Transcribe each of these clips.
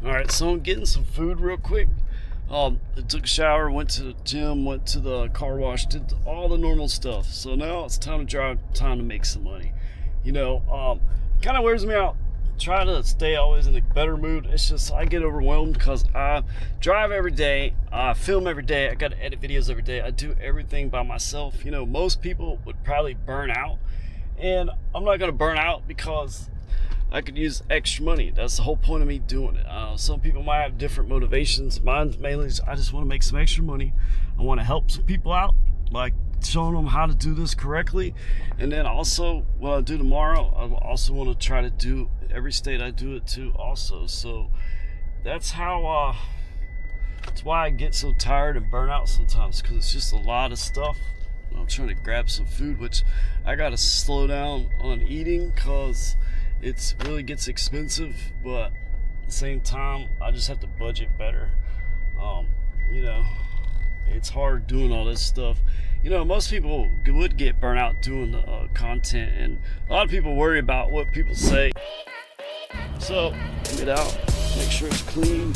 All right, so I'm getting some food real quick. I took a shower, went to the gym, went to the car wash, did all the normal stuff. So now it's time to drive, time to make some money. It kind of wears me out. Try to stay always in a better mood. It's just I get overwhelmed because I drive every day, I film every day, I got to edit videos every day. I do everything by myself. Most people would probably burn out, and I'm not going to burn out because I could use extra money. That's the whole point of me doing it. Some people might have different motivations. Mine's mainly I just want to make some extra money. I want to help some people out, like showing them how to do this correctly. And then also what I do tomorrow, I also want to try to do every state I do it to also. So that's how that's why I get so tired and burn out sometimes, because it's just a lot of stuff. I'm trying to grab some food, which I gotta slow down on eating because it really gets expensive, but at the same time I just have to budget better. It's hard doing all this stuff. Most people would get burnt out doing the content, and a lot of people worry about what people say. So get out, make sure it's clean.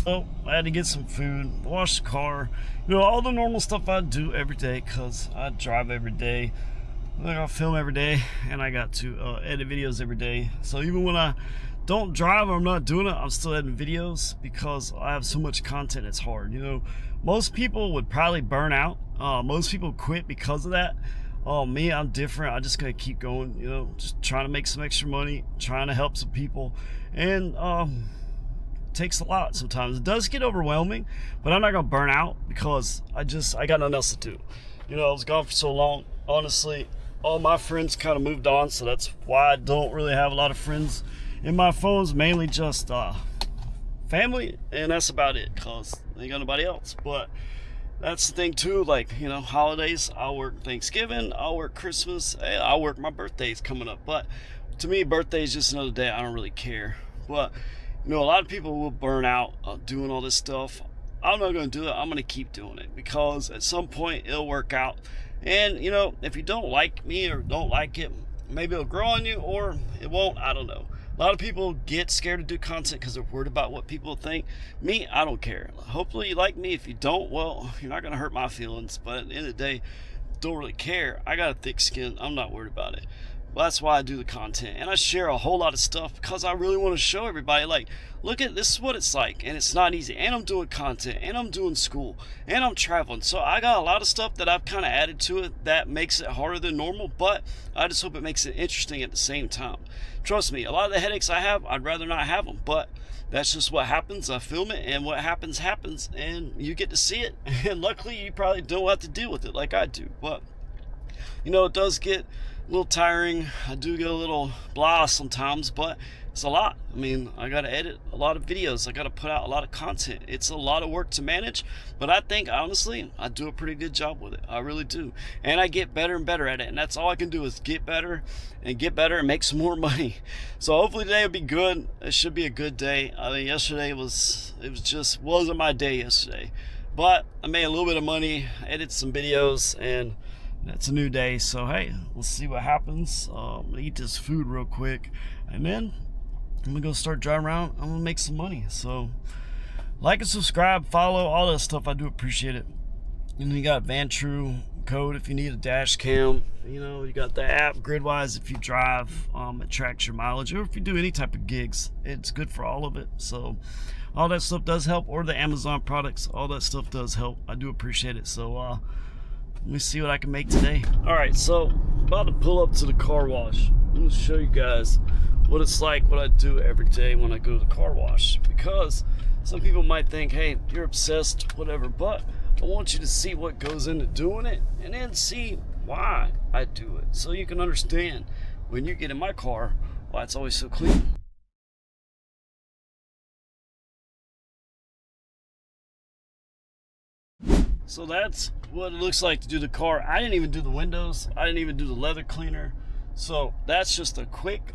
So I had to get some food, wash the car, all the normal stuff I do every day because I drive every day. I got to film every day, and I got to edit videos every day. So even when I don't drive or I'm not doing it, I'm still editing videos because I have so much content. It's hard. Most people would probably burn out. Most people quit because of that. Me, I'm different. I just gotta keep going. Just trying to make some extra money, trying to help some people, and takes a lot sometimes. It does get overwhelming, but I'm not gonna burn out because I got nothing else to do. I was gone for so long. Honestly, all my friends kind of moved on, so that's why I don't really have a lot of friends in my phones. Mainly just family, and that's about it because I ain't got nobody else. But that's the thing too, holidays, I'll work Thanksgiving, I'll work Christmas, I'll work my birthday's coming up. But to me, birthday is just another day. I don't really care. But a lot of people will burn out doing all this stuff. I'm not going to do it. I'm going to keep doing it because at some point it'll work out. And, if you don't like me or don't like it, maybe it'll grow on you or it won't. I don't know. A lot of people get scared to do content because they're worried about what people think. Me, I don't care. Hopefully you like me. If you don't, well, you're not going to hurt my feelings. But at the end of the day, don't really care. I got a thick skin. I'm not worried about it. Well, that's why I do the content, and I share a whole lot of stuff because I really want to show everybody, look at this is what it's like, and it's not easy, and I'm doing content, and I'm doing school, and I'm traveling. So I got a lot of stuff that I've kind of added to it that makes it harder than normal, but I just hope it makes it interesting at the same time. Trust me, a lot of the headaches I have, I'd rather not have them, but that's just what happens. I film it, and what happens, and you get to see it, and luckily you probably don't have to deal with it like I do. But it does get a little tiring. I do get a little blah sometimes, but it's a lot. I got to edit a lot of videos. I got to put out a lot of content. It's a lot of work to manage, but I think honestly I do a pretty good job with it. I really do, and I get better and better at it, and that's all I can do is get better and make some more money. So hopefully today will be good. It should be a good day. Yesterday wasn't my day yesterday, but I made a little bit of money, edited some videos, and that's a new day. So hey, let's see what happens. I'm gonna eat this food real quick, and then I'm gonna go start driving around. I'm gonna make some money. So like and subscribe, follow, all that stuff. I do appreciate it. And you got Vantrue code if you need a dash cam. You got the app Gridwise if you drive. It tracks your mileage, or if you do any type of gigs, it's good for all of it. So all that stuff does help, or the Amazon products, all that stuff does help. I do appreciate it. So let me see what I can make today. All right, so about to pull up to the car wash. I'm gonna show you guys what it's like, what I do every day when I go to the car wash, because some people might think, hey, you're obsessed, whatever, but I want you to see what goes into doing it and then see why I do it, so you can understand when you get in my car why it's always so clean. So that's what it looks like to do the car. I didn't even do the windows. I didn't even do the leather cleaner. So that's just a quick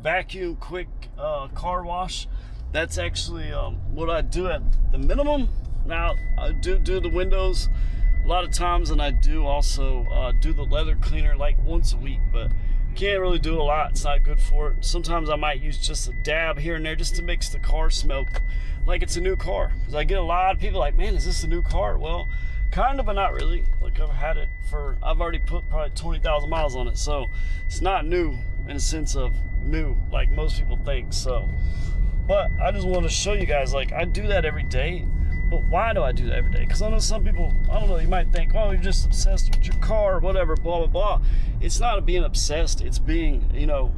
vacuum, quick car wash. That's actually what I do at the minimum. Now I do the windows a lot of times, and I do also do the leather cleaner like once a week. But can't really do a lot. It's not good for it. Sometimes I might use just a dab here and there just to make the car smell like it's a new car. Because I get a lot of people like, man, is this a new car? Well, kind of, but not really. Like I've already put probably 20,000 miles on it. So it's not new in a sense of new, like most people think. So, but I just want to show you guys, like, I do that every day. But why do I do that every day? Because I know some people, I don't know, you might think, oh, you're just obsessed with your car or whatever, blah, blah, blah. It's not being obsessed. It's being,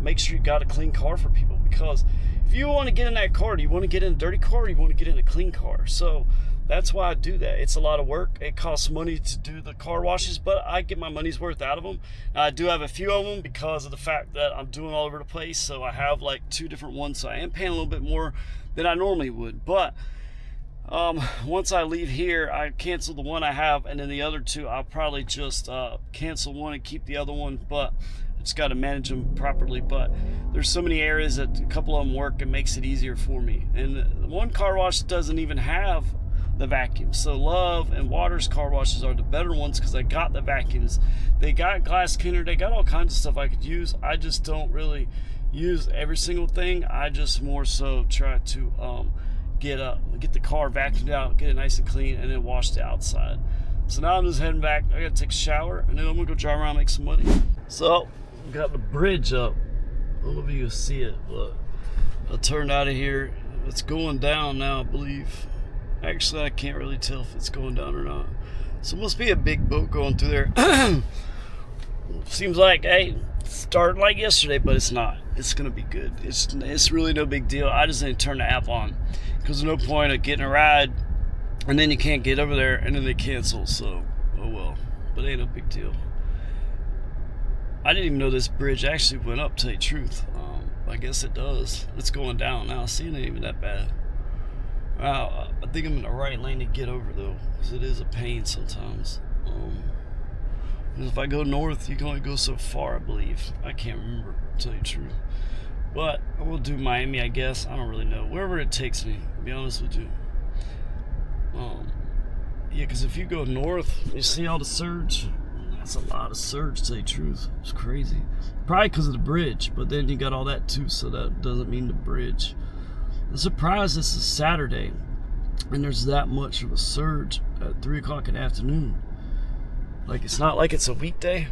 make sure you got a clean car for people. Because if you want to get in that car, do you want to get in a dirty car or do you want to get in a clean car? So that's why I do that. It's a lot of work. It costs money to do the car washes, but I get my money's worth out of them. Now, I do have a few of them because of the fact that I'm doing all over the place. So I have like 2 different ones. So I am paying a little bit more than I normally would. But once I leave here, I cancel the one I have, and then the other 2 I'll probably just cancel one and keep the other one, but I just got to manage them properly. But there's so many areas that a couple of them work. It makes it easier for me. And one car wash doesn't even have the vacuum, so Love and Waters car washes are the better ones because I got the vacuums. They got glass cleaner, they got all kinds of stuff I could use. I just don't really use every single thing. I just more so try to get the car vacuumed out, get it nice and clean, and then wash the outside. So now I'm just heading back. I gotta take a shower, and then I'm gonna go drive around and make some money. So got the bridge up. I don't know if you can see it, but I turned out of here. It's going down now, I believe. Actually, I can't really tell if it's going down or not. So it must be a big boat going through there. Seems like, hey, started like yesterday, but it's not. It's gonna be good. It's really no big deal. I just need to turn the app on because there's no point of getting a ride and then you can't get over there and then they cancel. So, oh well. But it ain't no big deal. I didn't even know this bridge actually went up, to tell you the truth. I guess it does. It's going down now. See, it ain't even that bad. Wow, I think I'm in the right lane to get over though, because it is a pain sometimes. If I go north, you can only go so far, I believe. I can't remember, to tell you the truth. But I will do Miami, I guess. I don't really know. Wherever it takes me, to be honest with you. Yeah, because if you go north, you see all the surge. That's a lot of surge, to tell you the truth. It's crazy. Probably because of the bridge, but then you got all that too, so that doesn't mean the bridge. I'm surprised this is Saturday, and there's that much of a surge at 3 o'clock in the afternoon. Like, it's not like it's a weekday,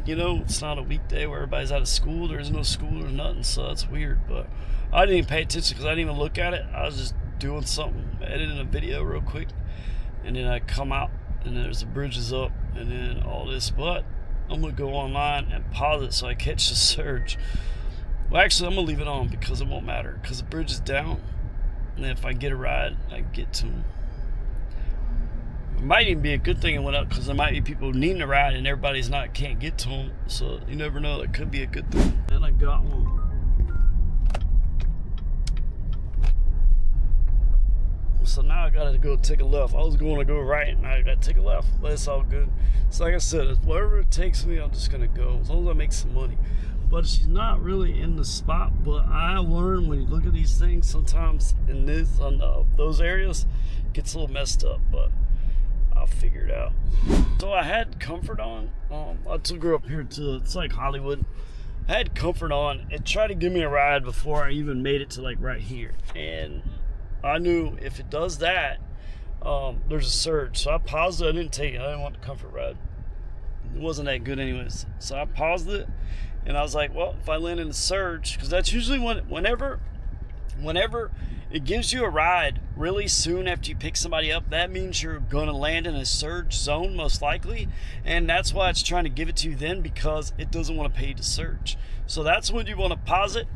it's not a weekday where everybody's out of school. There's no school or nothing, so that's weird. But I didn't even pay attention because I didn't even look at it. I was just doing something, editing a video real quick, and then I come out, and there's the bridges up, and then all this. But I'm going to go online and pause it so I catch the surge. Well, actually, I'm going to leave it on because it won't matter, because the bridge is down, and if I get a ride, I can get to them. It might even be a good thing it went up because there might be people needing a ride and everybody's can't get to them. So you never know. It could be a good thing. And I got one. So now I gotta go take a left. I was going to go right and I gotta take a left, but it's all good. So like I said, wherever it takes me, I'm just gonna go as long as I make some money. But she's not really in the spot. But I learned when you look at these things, sometimes in those areas, it gets a little messed up. But I'll figure it out. So I had comfort on. I took her up here to, it's like Hollywood. I had comfort on. It tried to give me a ride before I even made it to like right here. And I knew if it does that, there's a surge. So I paused it. I didn't take it. I didn't want the comfort ride. It wasn't that good anyways. So I paused it. And I was like, well, if I land in the surge, because that's usually whenever it gives you a ride really soon after you pick somebody up, that means you're going to land in a surge zone most likely, and that's why it's trying to give it to you then, because it doesn't want to pay you to surge. So that's when you want to pause it.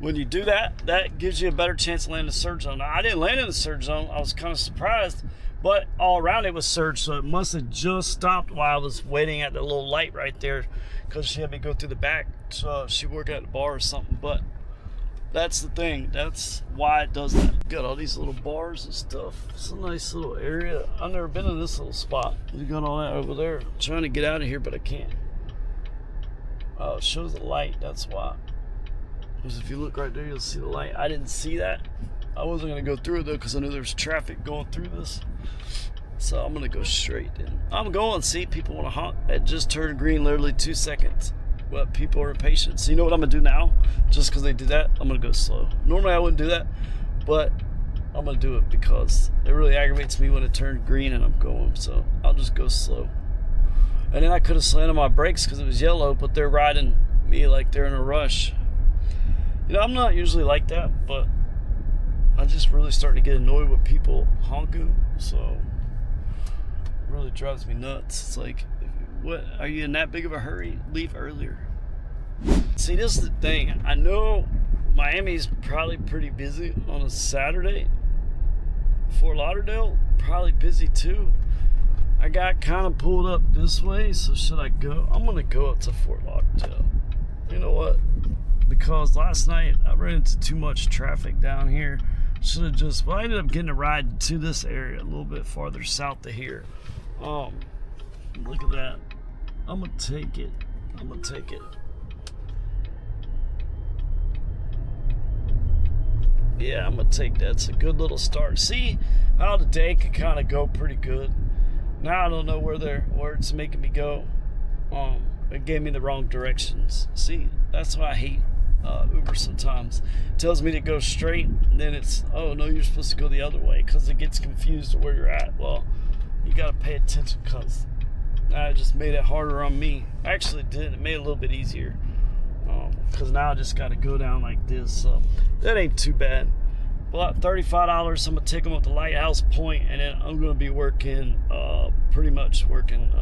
When you do that, that gives you a better chance to land in the surge zone. Now, I didn't land in the surge zone. I was kind of surprised, but all around it was surge, so it must have just stopped while I was waiting at the little light right there, because she had me go through the back. So she worked at the bar or something, but that's the thing. That's why it does that. Got all these little bars and stuff. It's a nice little area. I've never been in this little spot. We got all that over there. I'm trying to get out of here, but I can't. Oh, it shows the light. That's why. Because if you look right there, you'll see the light. I didn't see that. I wasn't going to go through it, though, because I knew there was traffic going through this. So I'm going to go straight in. I'm going. See, people want to honk. It just turned green literally 2 seconds. but people are impatient. So you know what I'm gonna do now? Just because they did that, I'm gonna go slow. Normally I wouldn't do that, but I'm gonna do it because it really aggravates me when it turned green and I'm going. So I'll just go slow. And then I could have slammed on my brakes because it was yellow, but they're riding me like they're in a rush. You know, I'm not usually like that, but I just really starting to get annoyed with people honking. So it really drives me nuts. It's like, what, are you in that big of a hurry? Leave earlier. See, this is the thing. I know Miami's probably pretty busy on a Saturday. Fort Lauderdale, probably busy too. I got kind of pulled up this way, so should I go? I'm going to go up to Fort Lauderdale. You know what? Because last night I ran into too much traffic down here. Should have just, well, I ended up getting a ride to this area a little bit farther south of here. Look at that. I'm going to take it. Yeah, I'm going to take that. It's a good little start. See how the day could kind of go pretty good. Now I don't know where it's making me go. It gave me the wrong directions. See, that's why I hate Uber sometimes. It tells me to go straight, and then it's, oh no, you're supposed to go the other way, because it gets confused where you're at. Well, you got to pay attention, because I just made it harder on me. Actually, it did. It made it a little bit easier, because now I just got to go down like this. So that ain't too bad. Well, $35. I'm gonna take them up to Lighthouse Point, and then I'm gonna be working, pretty much working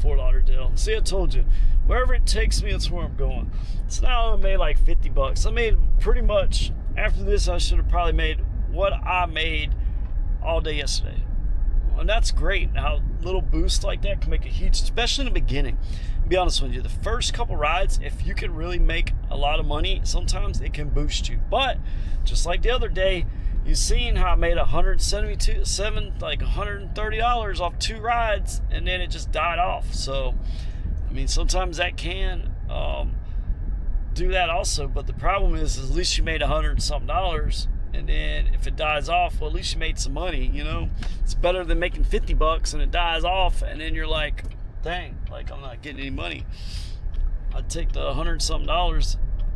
Fort Lauderdale. See, I told you, wherever it takes me, that's where I'm going. So now I made like $50. I made pretty much, after this, I should have probably made what I made all day yesterday. And that's great. How little boost like that can make a huge, especially in the beginning. To be honest with you, the first couple rides, if you can really make a lot of money, sometimes it can boost you. But just like the other day, you seen how I made $130 off 2 rides, and then it just died off. So, I mean, sometimes that can do that also. But the problem is at least you made $100 something, and then if it dies off, well, at least you made some money. You know, it's better than making $50 and it dies off, and then you're like, dang, like I'm not getting any money. I'd take the $100 something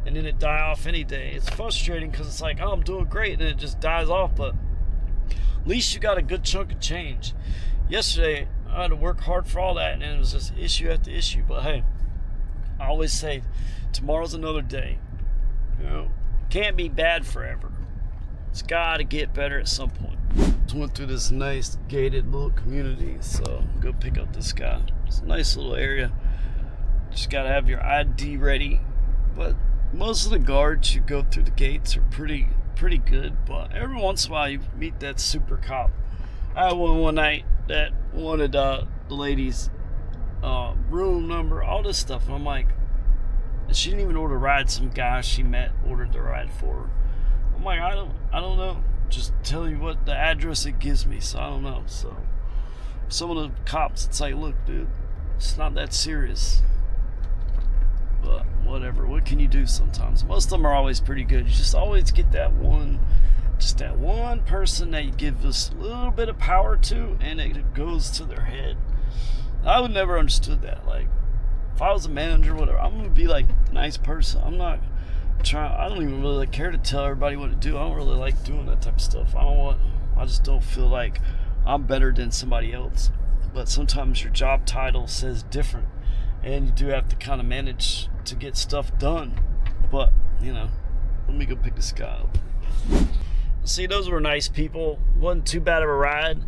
and then it die off any day. It's frustrating because it's like, oh, I'm doing great, and it just dies off, but at least you got a good chunk of change. Yesterday, I had to work hard for all that, and it was just issue after issue. But hey, I always say, tomorrow's another day. You know, can't be bad forever. It's got to get better at some point. Just went through this nice gated little community, so go pick up this guy. It's a nice little area. Just got to have your ID ready. But most of the guards you go through the gates are pretty good. But every once in a while you meet that super cop. I had one night that wanted the lady's room number, all this stuff. And I'm like, she didn't even order a ride. Some guy she met ordered the ride for her. I'm like, I don't know. Just tell you what the address it gives me, so I don't know. So some of the cops, it's like, look, dude, it's not that serious. But whatever, what can you do sometimes? Most of them are always pretty good. You just always get that one person that you give this little bit of power to, and it goes to their head. I would never understood that. Like, if I was a manager or whatever, I'm gonna be like a nice person. I'm not I don't even really care to tell everybody what to do. I don't really like doing that type of stuff. I just don't feel like I'm better than somebody else. But sometimes your job title says different, and you do have to kind of manage to get stuff done. But, you know, let me go pick this guy up. See, those were nice people. Wasn't too bad of a ride.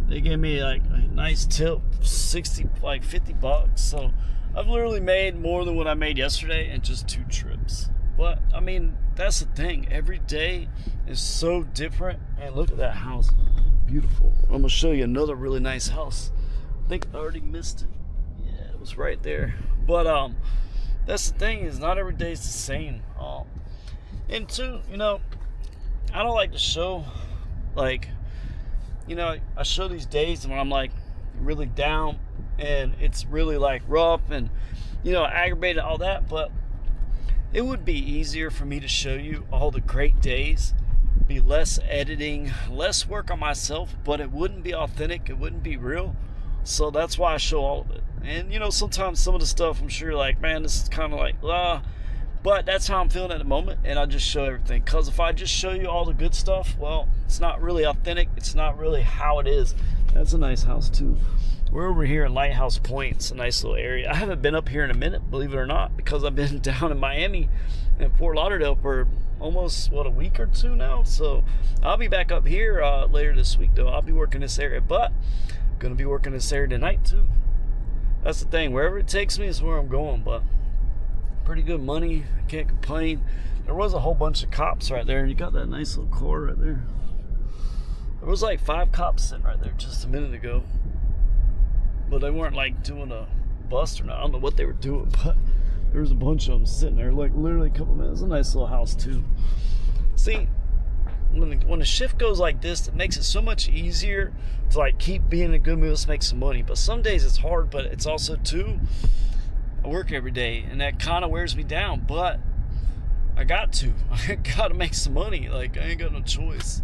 They gave me like a nice tip, $50. So I've literally made more than what I made yesterday in just 2 trips. But, I mean, that's the thing. Every day is so different. And look at that house. Beautiful. I'm going to show you another really nice house. I think I already missed it. Yeah, it was right there. But, that's the thing, is not every day is the same. And two, you know, I don't like to show, like, you know, I show these days when I'm, like, really down. And it's really, like, rough and, you know, aggravated, all that. But it would be easier for me to show you all the great days, be less editing, less work on myself, but it wouldn't be authentic, it wouldn't be real. So that's why I show all of it. And you know, sometimes some of the stuff I'm sure you're like, man, this is kind of like but that's how I'm feeling at the moment, and I just show everything. Because if I just show you all the good stuff, well, it's not really authentic. It's not really how it is. That's a nice house too. We're over here at Lighthouse Point. It's a nice little area. I haven't been up here in a minute, believe it or not, because I've been down in Miami and Fort Lauderdale for almost, a week or two now. So I'll be back up here later this week, though. I'll be working this area, but I'm going to be working this area tonight, too. That's the thing. Wherever it takes me is where I'm going, but pretty good money. I can't complain. There was a whole bunch of cops right there, and you got that nice little car right there. There was like 5 cops sitting right there just a minute ago. But they weren't like doing a bust or not. I don't know what they were doing, but there was a bunch of them sitting there, like literally a couple minutes. It's a nice little house too. See, when the shift goes like this, it makes it so much easier to like keep being in a good mood. Let's make some money. But some days it's hard, but it's also too, I work every day, and that kind of wears me down. But I got to make some money. Like, I ain't got no choice.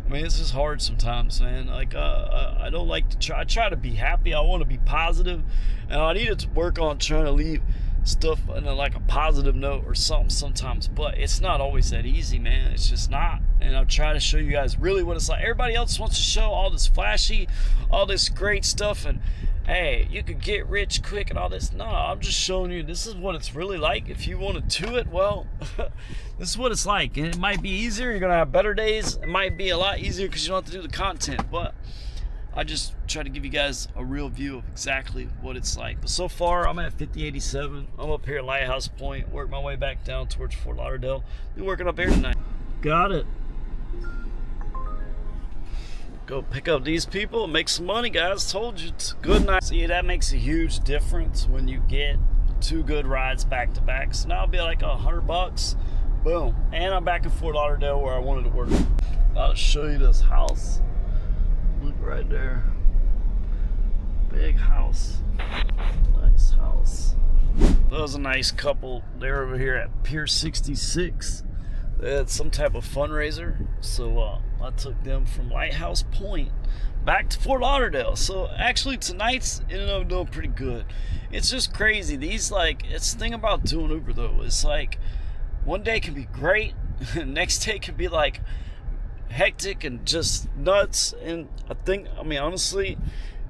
I mean, it's just hard sometimes, man. Like, I don't like to try. I try to be happy. I want to be positive, and I need to work on trying to leave stuff in like a positive note or something sometimes. But it's not always that easy, man. It's just not. And I'll try to show you guys really what it's like. Everybody else wants to show all this flashy, all this great stuff, and hey, you could get rich quick and all this. No, I'm just showing you this is what it's really like. If you want to do it, well, this is what it's like. And it might be easier. You're going to have better days. It might be a lot easier because you don't have to do the content. But I just try to give you guys a real view of exactly what it's like. But so far, I'm at 5087. I'm up here at Lighthouse Point. Work my way back down towards Fort Lauderdale. Be working up here tonight. Got it. Go pick up these people and make some money, guys. Told you, it's a good night. See, that makes a huge difference when you get 2 good rides back to back. So now it'll be like $100. Boom. And I'm back in Fort Lauderdale where I wanted to work. I'll show you this house. Look right there. Big house. Nice house. That was a nice couple. They're over here at Pier 66. They had some type of fundraiser, so I took them from Lighthouse Point back to Fort Lauderdale. So actually tonight's ended up doing pretty good. It's just crazy. These, like, it's the thing about doing Uber though. It's like one day can be great, next day can be like hectic and just nuts. And I mean honestly,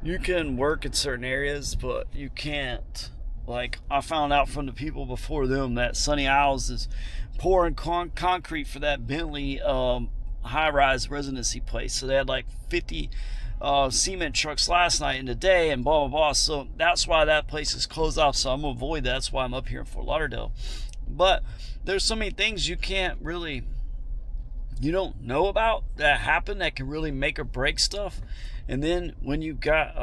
you can work in certain areas, but you can't. Like, I found out from the people before them that Sunny Isles is pouring concrete for that Bentley high-rise residency place. So they had like 50 cement trucks last night and today and blah, blah, blah. So that's why that place is closed off. So I'm going to avoid that. That's why I'm up here in Fort Lauderdale. But there's so many things you don't know about that happen that can really make or break stuff. And then when you've got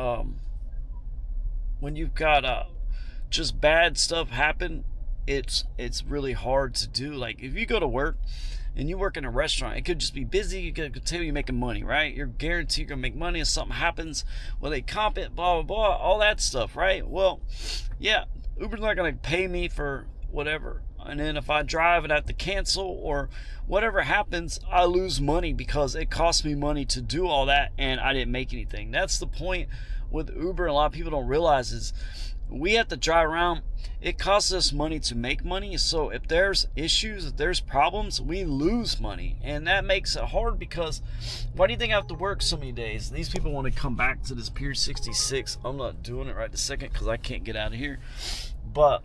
just bad stuff happen, it's really hard to do. Like, if you go to work and you work in a restaurant, it could just be busy. You could tell you're making money, right? You're guaranteed you're gonna make money. If something happens, well, they comp it, blah blah blah, all that stuff, right? Well, yeah, Uber's not gonna pay me for whatever. And then if I drive and I have to cancel or whatever happens, I lose money because it costs me money to do all that and I didn't make anything. That's the point with Uber. A lot of people don't realize is we have to drive around. It costs us money to make money. So if there's issues, if there's problems, we lose money. And that makes it hard because why do you think I have to work so many days? These people want to come back to this Pier 66. I'm not doing it right this second because I can't get out of here. But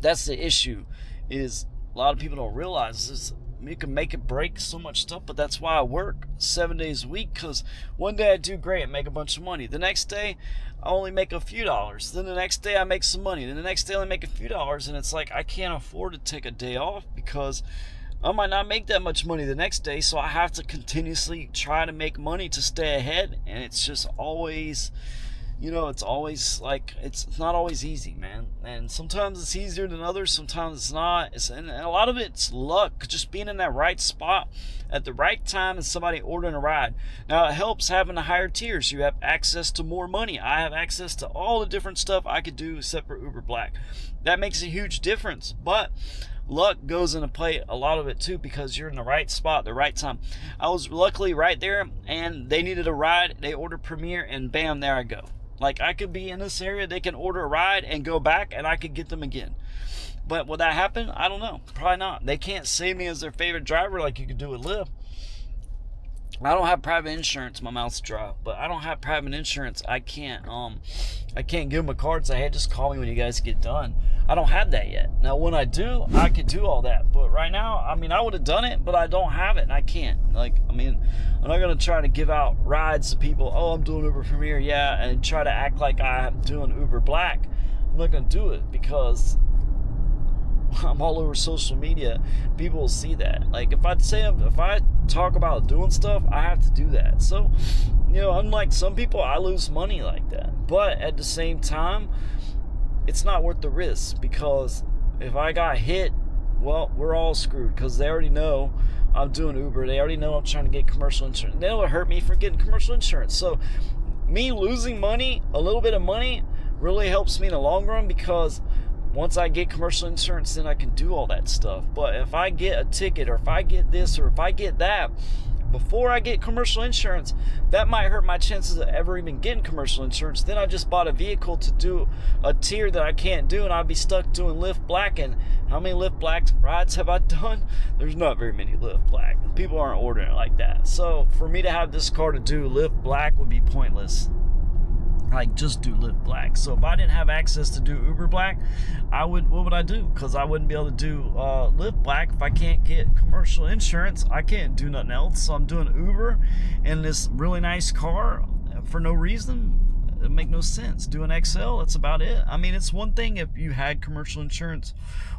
that's the issue, is a lot of people don't realize this. You can make it break so much stuff, but that's why I work 7 days a week, because one day I do great and make a bunch of money. The next day I only make a few dollars. Then the next day I make some money. Then the next day I only make a few dollars. And it's like I can't afford to take a day off because I might not make that much money the next day. So I have to continuously try to make money to stay ahead. And it's just always, it's always like, it's not always easy, man. And sometimes it's easier than others. Sometimes it's not. And a lot of it's luck, just being in that right spot at the right time and somebody ordering a ride. Now, it helps having the higher tiers. You have access to more money. I have access to all the different stuff I could do except for Uber Black. That makes a huge difference. But luck goes into play a lot of it too, because you're in the right spot at the right time. I was luckily right there and they needed a ride. They ordered Premier and bam, there I go. Like, I could be in this area, they can order a ride and go back, and I could get them again. But will that happen? I don't know. Probably not. They can't save me as their favorite driver like you could do with Lyft. I don't have private insurance. My mouth's dry, but I don't have private insurance. I can't give them a card and say, hey, just call me when you guys get done. I don't have that yet. Now, when I do, I could do all that. But right now, I mean, I would have done it, but I don't have it, and I can't. Like, I mean, I'm not going to try to give out rides to people. Oh, I'm doing Uber Premier, yeah, and try to act like I'm doing Uber Black. I'm not going to do it because I'm all over social media. People will see that. Like, if I talk about doing stuff, I have to do that. So, you know, unlike some people, I lose money like that. But at the same time, it's not worth the risk, because if I got hit, well, we're all screwed, because they already know I'm doing Uber. They already know I'm trying to get commercial insurance. They don't hurt me for getting commercial insurance. So me losing money, a little bit of money, really helps me in the long run, because once I get commercial insurance, then I can do all that stuff. But if I get a ticket, or if I get this, or if I get that, before I get commercial insurance, that might hurt my chances of ever even getting commercial insurance. Then I just bought a vehicle to do a tier that I can't do, and I'll be stuck doing Lyft Black. And how many Lyft Black rides have I done? There's not very many Lyft Black. People aren't ordering it like that. So for me to have this car to do Lyft Black would be pointless. Like, just do Lyft Black. So if I didn't have access to do Uber Black, what would I do? Because I wouldn't be able to do Lyft Black if I can't get commercial insurance. I can't do nothing else. So I'm doing Uber in this really nice car for no reason. It make no sense. Doing XL, that's about it. I mean, it's one thing if you had commercial insurance,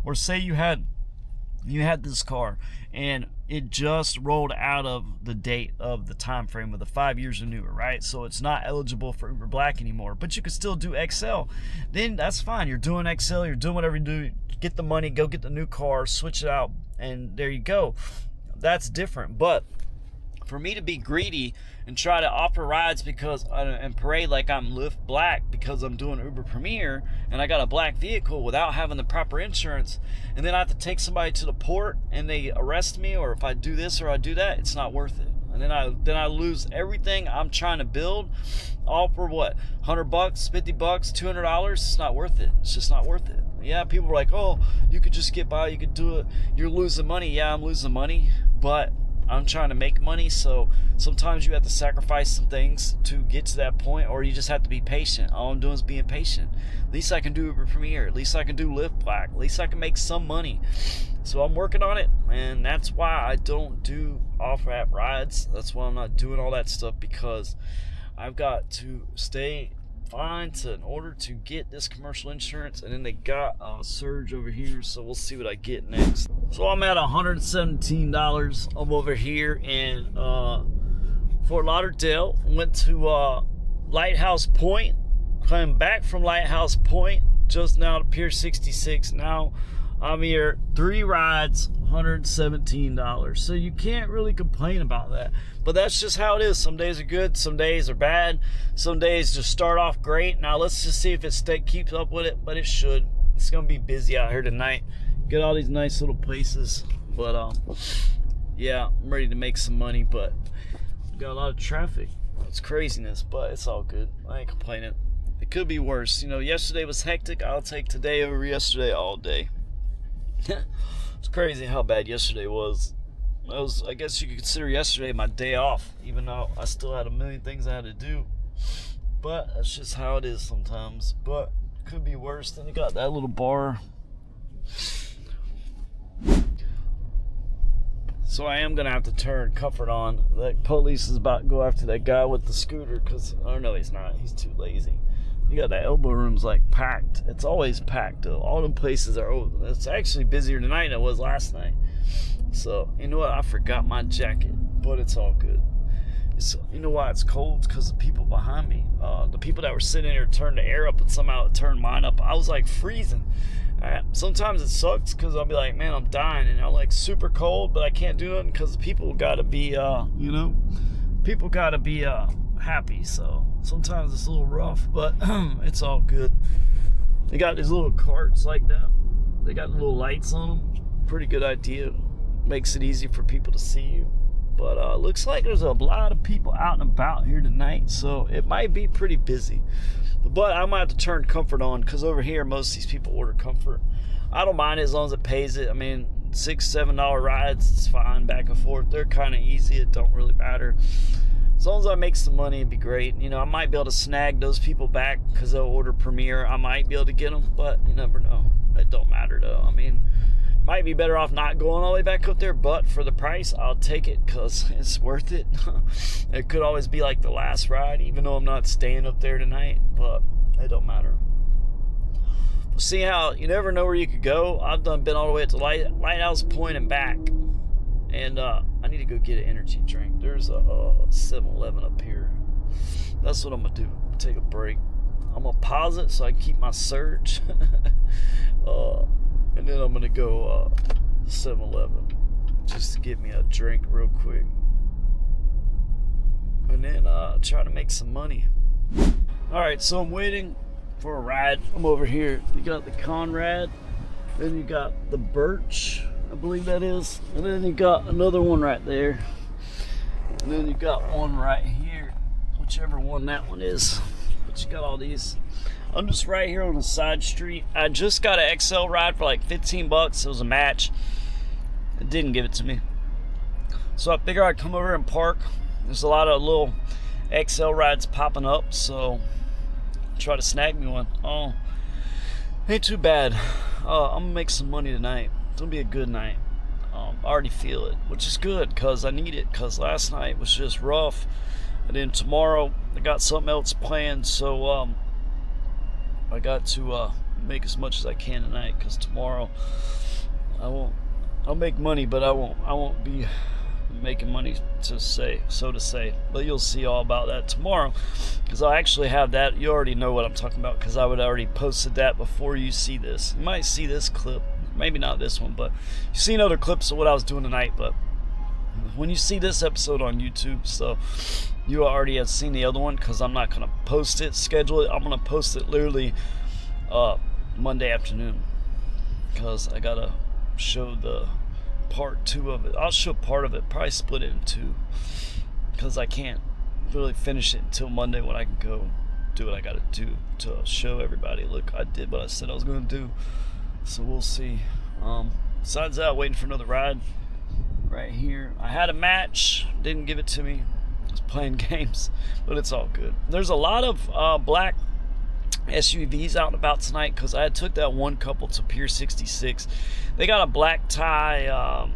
or say you had this car and it just rolled out of the date of the time frame of the 5 years or newer, right? So it's not eligible for Uber Black anymore, but you could still do XL. Then that's fine. You're doing XL, you're doing whatever you do, get the money, go get the new car, switch it out, and there you go. That's different. But for me to be greedy and try to offer rides and parade like I'm Lyft Black because I'm doing Uber Premier and I got a black vehicle without having the proper insurance, and then I have to take somebody to the port and they arrest me, or if I do this or I do that, it's not worth it. And then I lose everything I'm trying to build, all for what? $100, $50, $200? It's not worth it. It's just not worth it. Yeah, people are like, oh, you could just get by, you could do it. You're losing money. Yeah, I'm losing money, but I'm trying to make money, so sometimes you have to sacrifice some things to get to that point, or you just have to be patient. All I'm doing is being patient. At least I can do Uber Premier. At least I can do Lyft Black. At least I can make some money. So I'm working on it, and that's why I don't do off-app rides. That's why I'm not doing all that stuff, because I've got to stay fine in order to get this commercial insurance. And then they got a surge over here, so we'll see what I get next. So I'm at $117. I'm over here in Fort Lauderdale. Went to Lighthouse Point, came back from Lighthouse Point just now to Pier 66. Now I'm here, 3 rides, $117. So you can't really complain about that. But that's just how it is. Some days are good, some days are bad. Some days just start off great. Now let's just see if it keeps up with it, but it should. It's going to be busy out here tonight. Get all these nice little places. But yeah, I'm ready to make some money, but got a lot of traffic. It's craziness, but it's all good. I ain't complaining. It could be worse. You know, yesterday was hectic. I'll take today over yesterday all day. It's crazy how bad yesterday was. I guess you could consider yesterday my day off, even though I still had a million things I had to do. But that's just how it is sometimes. But it could be worse. Then you got that little bar. So I am gonna have to turn comfort on. The police is about to go after that guy with the scooter, because no, he's not. He's too lazy. You got that elbow room's like packed. It's always packed though. All them places are open. It's actually busier tonight than it was last night. So you know what? I forgot my jacket, but it's all good. You know why it's cold? It's because the people behind me, the people that were sitting here turned the air up, and somehow it turned mine up. I was like freezing. Sometimes it sucks because I'll be like, man, I'm dying, and I'm like super cold, but I can't do it because people gotta be, people gotta be happy. So sometimes it's a little rough, but it's all good. They got these little carts like that. They got little lights on them. Pretty good idea. Makes it easy for people to see you. But looks like there's a lot of people out and about here tonight, so it might be pretty busy. But I might have to turn comfort on, because over here most of these people order comfort. I don't mind it as long as it pays it. I mean, $6-7 rides, it's fine, back and forth. They're kind of easy. It don't really matter. As long as I make some money, it'd be great. You know, I might be able to snag those people back because they'll order Premier. I might be able to get them, but you never know. It don't matter though. I mean, might be better off not going all the way back up there, but for the price, I'll take it because it's worth it. It could always be like the last ride, even though I'm not staying up there tonight, but it don't matter. We'll see how, you never know where you could go. I've been all the way up to Lighthouse Point and back, and I need to go get an energy drink. There's a 7-Eleven up here. That's what I'm gonna do. Take a break. I'm gonna pause it so I can keep my surge. And then I'm gonna go 7-Eleven just to get me a drink real quick, and then try to make some money. All right, so I'm waiting for a ride. I'm over here. You got the Conrad, then you got the Birch, I believe that is, and then you got another one right there, and then you got one right here, whichever one that one is. But you got all these. I'm just right here on the side street. I just got an XL ride for like 15 bucks. It was a match. It didn't give it to me, so I figured I'd come over and park. There's a lot of little XL rides popping up, so try to snag me one. Oh, ain't too bad. I'm gonna make some money tonight. It's gonna be a good night. I already feel it, which is good because I need it, because last night was just rough, and then tomorrow I got something else planned, so I got to make as much as I can tonight, because tomorrow I'll make money, but I won't be making money to say, but you'll see all about that tomorrow, because I actually have that. You already know what I'm talking about, because I would already posted that before you see this. You might see this clip, maybe not this one, but you've seen other clips of what I was doing tonight. But when you see this episode on YouTube, so you already have seen the other one, because I'm not gonna post it, schedule it. I'm gonna post it literally Monday afternoon, because I gotta show the part 2 of it. I'll show part of it, probably split it in 2, because I can't really finish it until Monday, when I can go do what I gotta do to show everybody, look, I did what I said I was gonna do. So we'll see. Besides that, waiting for another ride right here. I had a match, didn't give it to me. I was playing games, but it's all good. There's a lot of black SUVs out and about tonight, because I took that one couple to Pier 66. They got a black tie. I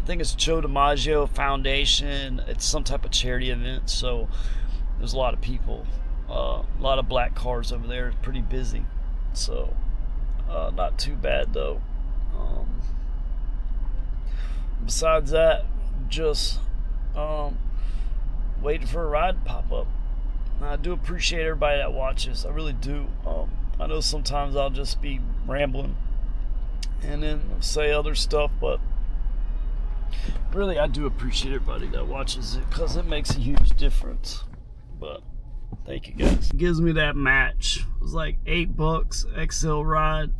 think it's Joe DiMaggio Foundation. It's some type of charity event, so there's a lot of people, a lot of black cars over there. It's pretty busy, so not too bad though. Besides that, just waiting for a ride to pop up. I do appreciate everybody that watches. I really do. I know sometimes I'll just be rambling and then say other stuff, but really I do appreciate everybody that watches it, because it makes a huge difference. But thank you guys. It gives me that match. It was like $8 XL ride,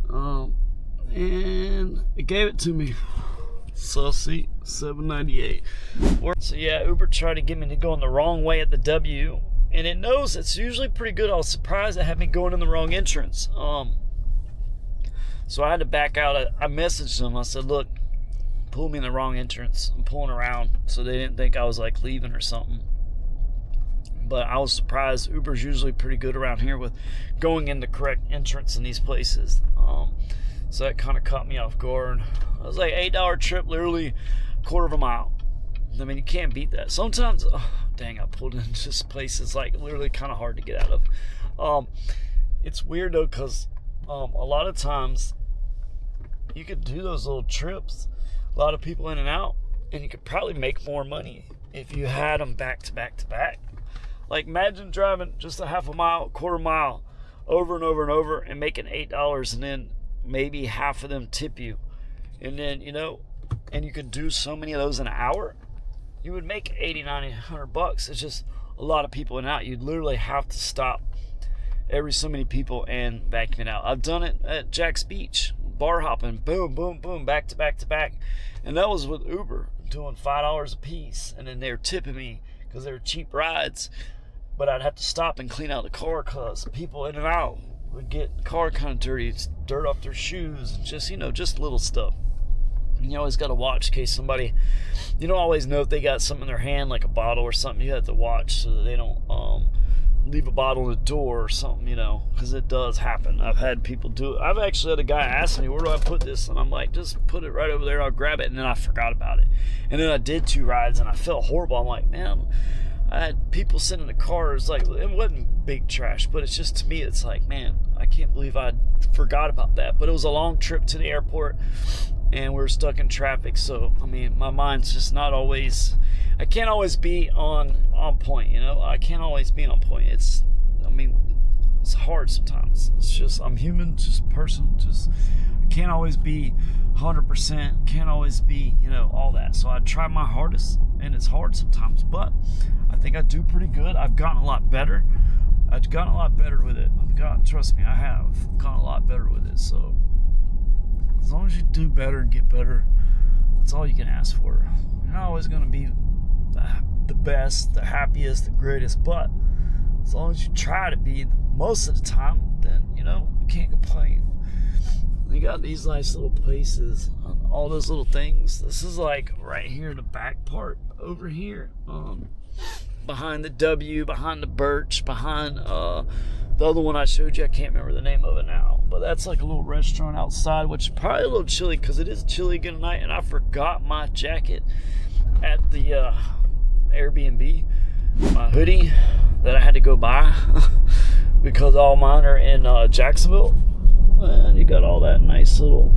and it gave it to me. So see, $7.98. So yeah, Uber tried to get me to go in the wrong way at the W, and it knows it's usually pretty good. I was surprised it had me going in the wrong entrance. So I had to back out. I messaged them. I said, look, pull me in the wrong entrance. I'm pulling around, so they didn't think I was like leaving or something. But I was surprised. Uber's usually pretty good around here with going in the correct entrance in these places. So that kind of caught me off guard. It was like an $8 trip, literally a quarter of a mile. I mean, you can't beat that. Sometimes, oh, dang, I pulled into this place. It's like literally kind of hard to get out of. It's weird though, because a lot of times you could do those little trips, a lot of people in and out, and you could probably make more money if you had them back to back to back. Like imagine driving just a half a mile, quarter mile, over and over and over, and making $8, and then maybe half of them tip you, and then and you could do so many of those in an hour. You would make 80, 90, 100 bucks. It's just a lot of people in and out. You'd literally have to stop every so many people and vacuum it out. I've done it at Jack's Beach. bar hopping, boom, boom, boom, back to back to back. And that was with Uber, doing $5 a piece. And then they were tipping me because they were cheap rides. But I'd have to stop and clean out the car because people in and out would get the car kind of dirty. It's dirt off their shoes, and just, just little stuff. And you always got to watch in case somebody, you don't always know if they got something in their hand, like a bottle or something. You have to watch so that they don't leave a bottle in the door or something, because it does happen. I've had people do it. I've actually had a guy ask me, where do I put this? And I'm like, just put it right over there. I'll grab it. And then I forgot about it. And then I did 2 rides and I felt horrible. I'm like, man, I had people sitting in the cars, like, it wasn't big trash, but it's just, to me, it's like, man, I can't believe I forgot about that. But it was a long trip to the airport, and we were stuck in traffic. So, I mean, my mind's just not always, I can't always be on point, I can't always be on point. It's hard sometimes. It's just, I'm human, just a person, I can't always be 100%, can't always be, all that. So I try my hardest, and it's hard sometimes, but I think I do pretty good. I've gotten a lot better. I've gotten a lot better with it. Trust me, I have gotten a lot better with it. So as long as you do better and get better, that's all you can ask for. You're not always going to be the best, the happiest, the greatest, but as long as you try to be most of the time, then, you can't complain. You got these nice little places, all those little things. This is like right here in the back part over here, behind the W, behind the Birch, behind the other one I showed you. I can't remember the name of it now, but that's like a little restaurant outside, which is probably a little chilly because it is chilly again tonight. And I forgot my jacket at the Airbnb, my hoodie that I had to go buy because all mine are in Jacksonville. And you got all that nice little,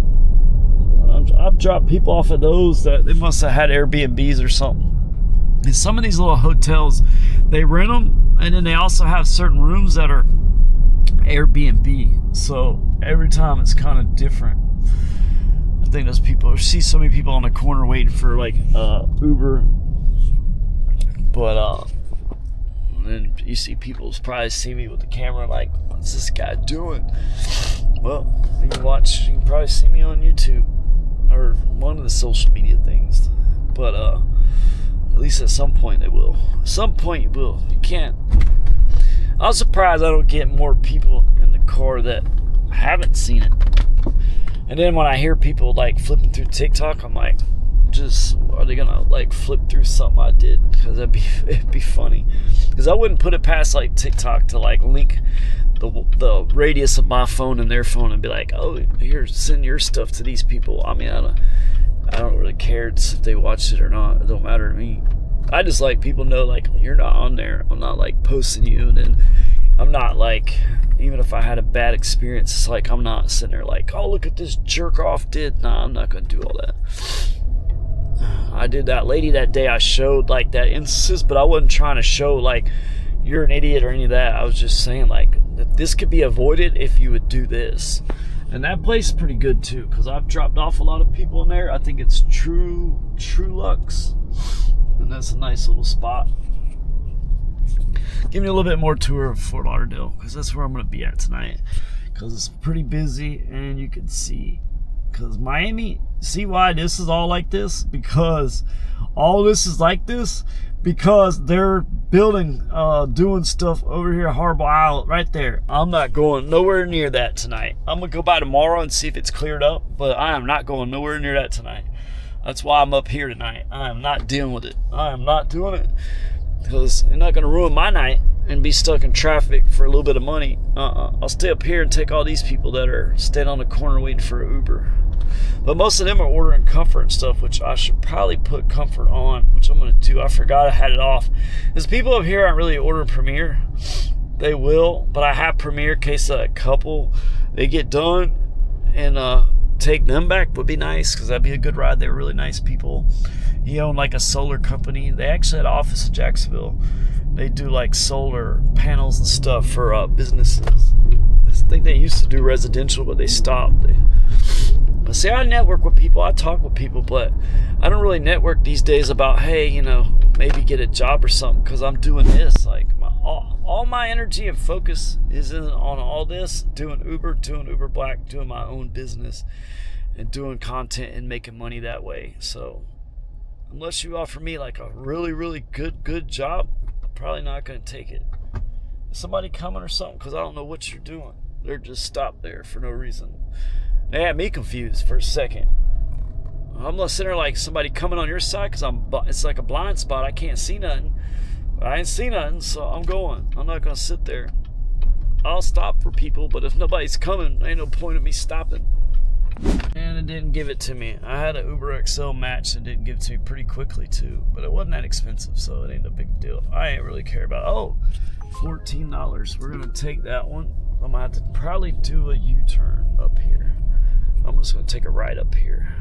I've dropped people off of those that they must have had Airbnbs or something. And some of these little hotels, they rent them, and then they also have certain rooms that are Airbnb. So every time it's kind of different. I think those people, I see so many people on the corner waiting for like Uber, but and you see people probably see me with the camera like, what's this guy doing? Well, you can probably see me on YouTube or one of the social media things, but at least at some point they will. At some point you will. You can't. I'm surprised I don't get more people in the car that haven't seen it. And then when I hear people like flipping through TikTok, I'm like, are they gonna like flip through something I did? Because it'd be funny. Because I wouldn't put it past like TikTok to like link the radius of my phone and their phone and be like, oh, here, send your stuff to these people. I mean, I don't really care if they watched it or not. It don't matter to me. I just like people know like, you're not on there. I'm not like posting you, and then I'm not like, even if I had a bad experience, it's like I'm not sitting there like, oh, look at this jerk off did. Nah, I'm not gonna do all that. I did that lady that day. I showed like that instances, but I wasn't trying to show like you're an idiot or any of that. I was just saying like that this could be avoided if you would do this. And that place is pretty good too, because I've dropped off a lot of people in there. I think it's True Lux, and that's a nice little spot. Give me a little bit more tour of Fort Lauderdale, because that's where I'm going to be at tonight, because it's pretty busy. And you can see, because Miami, see why this is all like this? Because all this is like this because they're building, doing stuff over here at Harbor Isle right there. I'm not going nowhere near that tonight. I'm going to go by tomorrow and see if it's cleared up, but I am not going nowhere near that tonight. That's why I'm up here tonight. I am not dealing with it. I am not doing it, because you're not going to ruin my night and be stuck in traffic for a little bit of money. I'll stay up here and take all these people that are standing on the corner waiting for an Uber. But most of them are ordering Comfort and stuff, which I should probably put Comfort on, which I'm going to do. I forgot I had it off. Because people up here aren't really ordering Premier. They will, but I have Premier in case a couple, they get done, and take them back would be nice, because that'd be a good ride. They're really nice people. He owned like a solar company. They actually had an office in Jacksonville. They do like solar panels and stuff for businesses. I think they used to do residential, but they stopped. But see, I network with people, I talk with people, but I don't really network these days about, hey, maybe get a job or something, because I'm doing this. Like, all my energy and focus is on all this, doing Uber Black, doing my own business, and doing content and making money that way. So unless you offer me like a really good job, I'm probably not going to take it. Is somebody coming or something? Because I don't know what you're doing. They're just stopped there for no reason. They had me confused for a second. I'm not sitting there like somebody coming on your side, because it's like a blind spot. I can't see nothing. I ain't see nothing, so I'm going. I'm not going to sit there. I'll stop for people, but if nobody's coming, ain't no point in me stopping. And it didn't give it to me. I had an Uber XL match and didn't give it to me pretty quickly too, but it wasn't that expensive, so it ain't a big deal. I ain't really care about it. Oh, $14. We're gonna take that one. I'm gonna have to probably do a U-turn up here. I'm just gonna take a right up here.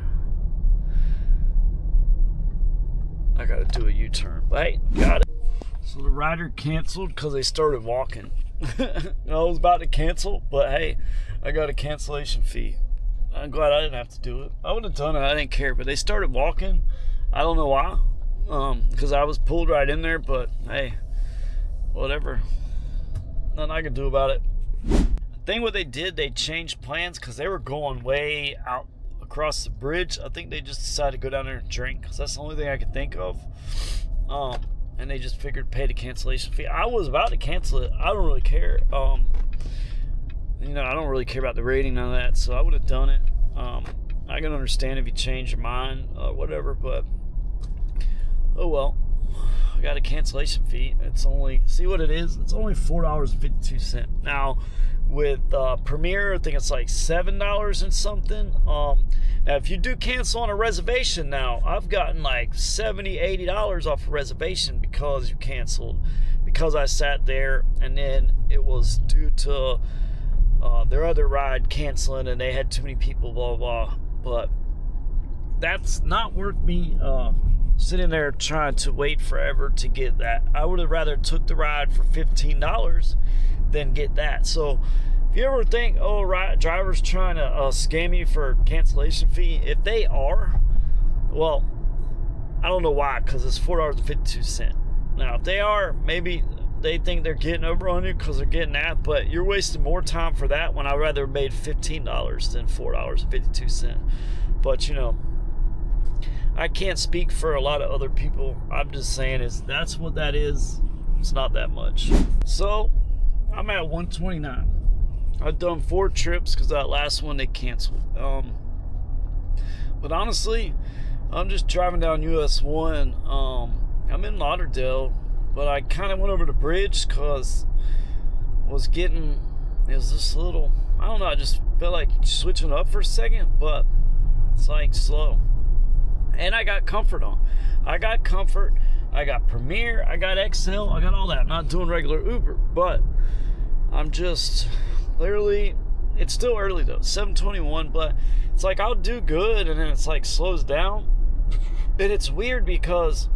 I gotta do a U-turn, but hey, got it. So the rider canceled because they started walking. I was about to cancel, but hey, I got a cancellation fee. I'm glad I didn't have to do it. I would have done it. I didn't care. But they started walking. I don't know why. Because I was pulled right in there. But hey, whatever. Nothing I can do about it. The thing what they did, they changed plans because they were going way out across the bridge. I think they just decided to go down there and drink, because that's the only thing I could think of. And they just figured pay the cancellation fee. I was about to cancel it. I don't really care. I don't really care about the rating, none of that, so I would have done it. I can understand if you change your mind or whatever, but oh well. I got a cancellation fee. It's only, see what it is? It's only $4.52. Now, with Premier, I think it's like $7 and something. Now, if you do cancel on a reservation now, I've gotten like $70, $80 off a reservation because you canceled. Because I sat there, and then it was due to their other ride canceling, and they had too many people, blah blah. But that's not worth me sitting there trying to wait forever to get that. I would have rather took the ride for $15 than get that. So if you ever think, oh, drivers trying to scam you for cancellation fee, if they are, well, I don't know why, because it's $4.52. Now if they are, maybe they think they're getting over on you because they're getting that, but you're wasting more time for that when I'd rather have made $15 than $4.52. But I can't speak for a lot of other people. I'm just saying that's what that is. It's not that much. So I'm at 129. I've done 4 trips because that last one they canceled. But honestly, I'm just driving down US 1. I'm in Lauderdale, but I kind of went over the bridge because it was just a little, I don't know, I just felt like switching up for a second, but it's like slow. And I got comfort on. I got comfort, I got Premier, I got XL, I got all that. I'm not doing regular Uber, but I'm just literally, it's still early though, 7:21, but it's like I'll do good and then it's like slows down. And it's weird because,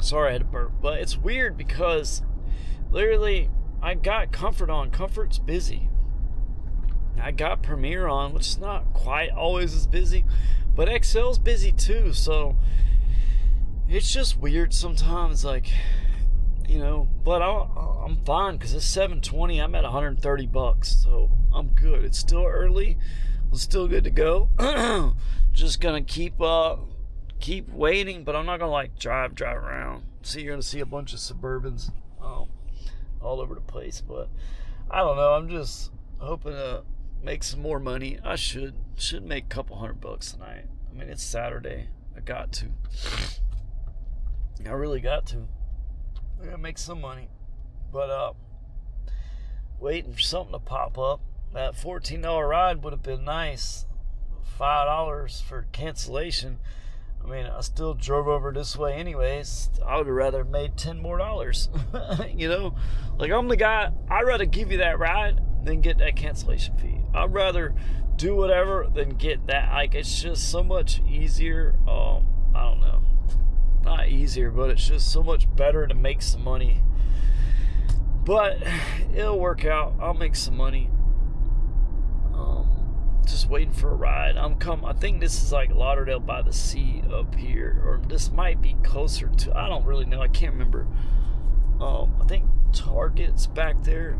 sorry I had to burp, but it's weird because literally I got comfort on. Comfort's busy. I got Premier on, which is not quite always as busy, but XL's busy too. So it's just weird sometimes, like, but I'm fine because it's 7:20. I'm at $130, so I'm good. It's still early. I'm still good to go. Just gonna keep waiting, but I'm not gonna like drive around. See, you're gonna see a bunch of Suburbans all over the place, but I don't know. I'm just hoping to make some more money. I should make a couple $100 tonight. I mean, it's Saturday. I got to. I really got to. I gotta make some money, but waiting for something to pop up. That $14 ride would have been nice. $5 for cancellation. I mean, I still drove over this way anyways. I would have rather made $10 more. Like, I'm the guy, I'd rather give you that ride than get that cancellation fee. I'd rather do whatever than get that. Like, it's just so much easier. I don't know. Not easier, but it's just so much better to make some money. But it'll work out. I'll make some money. Just waiting for a ride. I think this is like Lauderdale by the sea up here, or this might be closer to, I don't really know, I can't remember. I think Target's back there.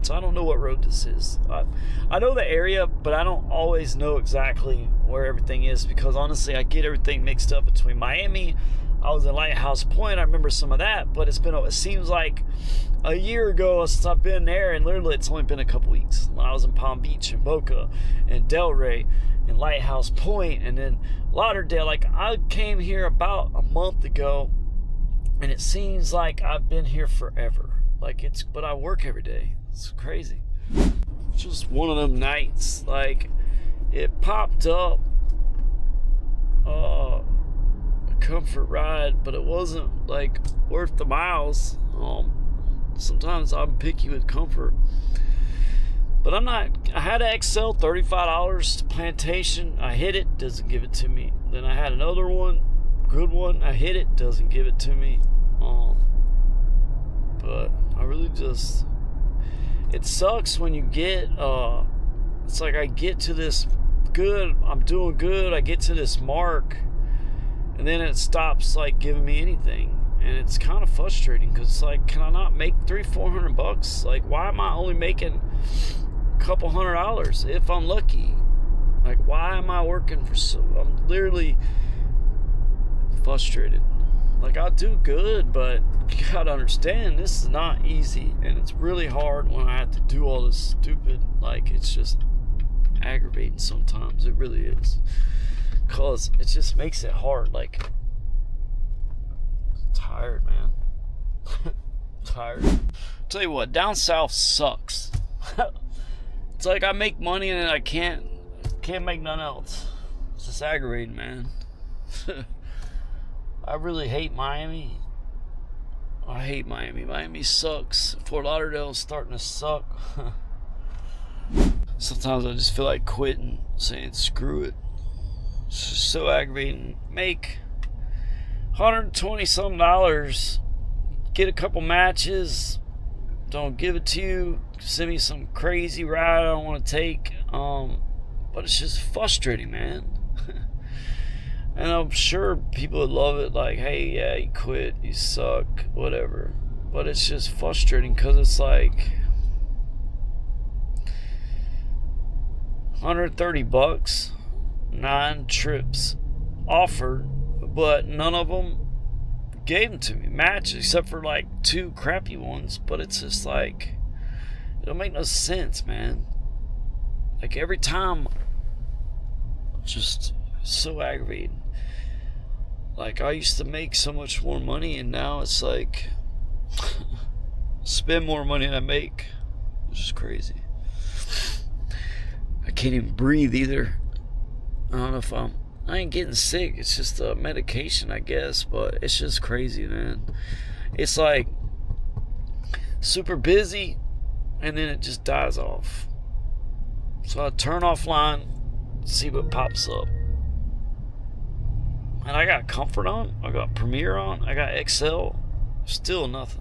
So I don't know what road this is. I know the area, but I don't always know exactly where everything is, because honestly I get everything mixed up between Miami. I was in Lighthouse Point. I remember some of that, but it seems like a year ago since I've been there, and literally it's only been a couple weeks. When I was in Palm Beach and Boca and Delray and Lighthouse Point and then Lauderdale. Like, I came here about a month ago, and it seems like I've been here forever. But I work every day. It's crazy. Just one of them nights. Like, it popped up a comfort ride, but it wasn't like worth the miles. Sometimes I'm picky with comfort, but I'm not. I had an XL, $35 to Plantation. I hit it, doesn't give it to me. Then I had another one, good one. I hit it, doesn't give it to me. But I really just, it sucks when you get, it's like I get to this good, I'm doing good, I get to this mark, and then it stops like giving me anything. And it's kind of frustrating, because it's like, can I not make $300-400? Like, why am I only making a couple $100 if I'm lucky? Like, why am I working for I'm literally frustrated. Like, I do good, but you gotta understand, this is not easy, and it's really hard when I have to do all this stupid, like, it's just aggravating sometimes. It really is, because it just makes it hard. Like, tired, man. Tired. Tell you what, down south sucks. It's like I make money and then I can't make none else. It's just aggravating, man. I really hate Miami. I hate Miami. Miami sucks. Fort Lauderdale is starting to suck. Sometimes I just feel like quitting, saying screw it. It's just so aggravating. Make $120 some, get a couple matches, don't give it to you, send me some crazy ride I don't want to take. But it's just frustrating, man. And I'm sure people would love it, like, hey, yeah, you quit, you suck, whatever. But it's just frustrating, because it's like $130, 9 trips offered, but none of them gave them to me, matches, except for like 2 crappy ones. But it's just like, it don't make no sense, man. Like, every time, just so aggravating. Like, I used to make so much more money, and now it's like spend more money than I make, which is crazy. I can't even breathe either. I don't know if I ain't getting sick. It's just a medication, I guess, but it's just crazy, man. It's like super busy, and then it just dies off. So I turn offline, see what pops up. And I got Comfort on, I got Premiere on, I got XL, still nothing.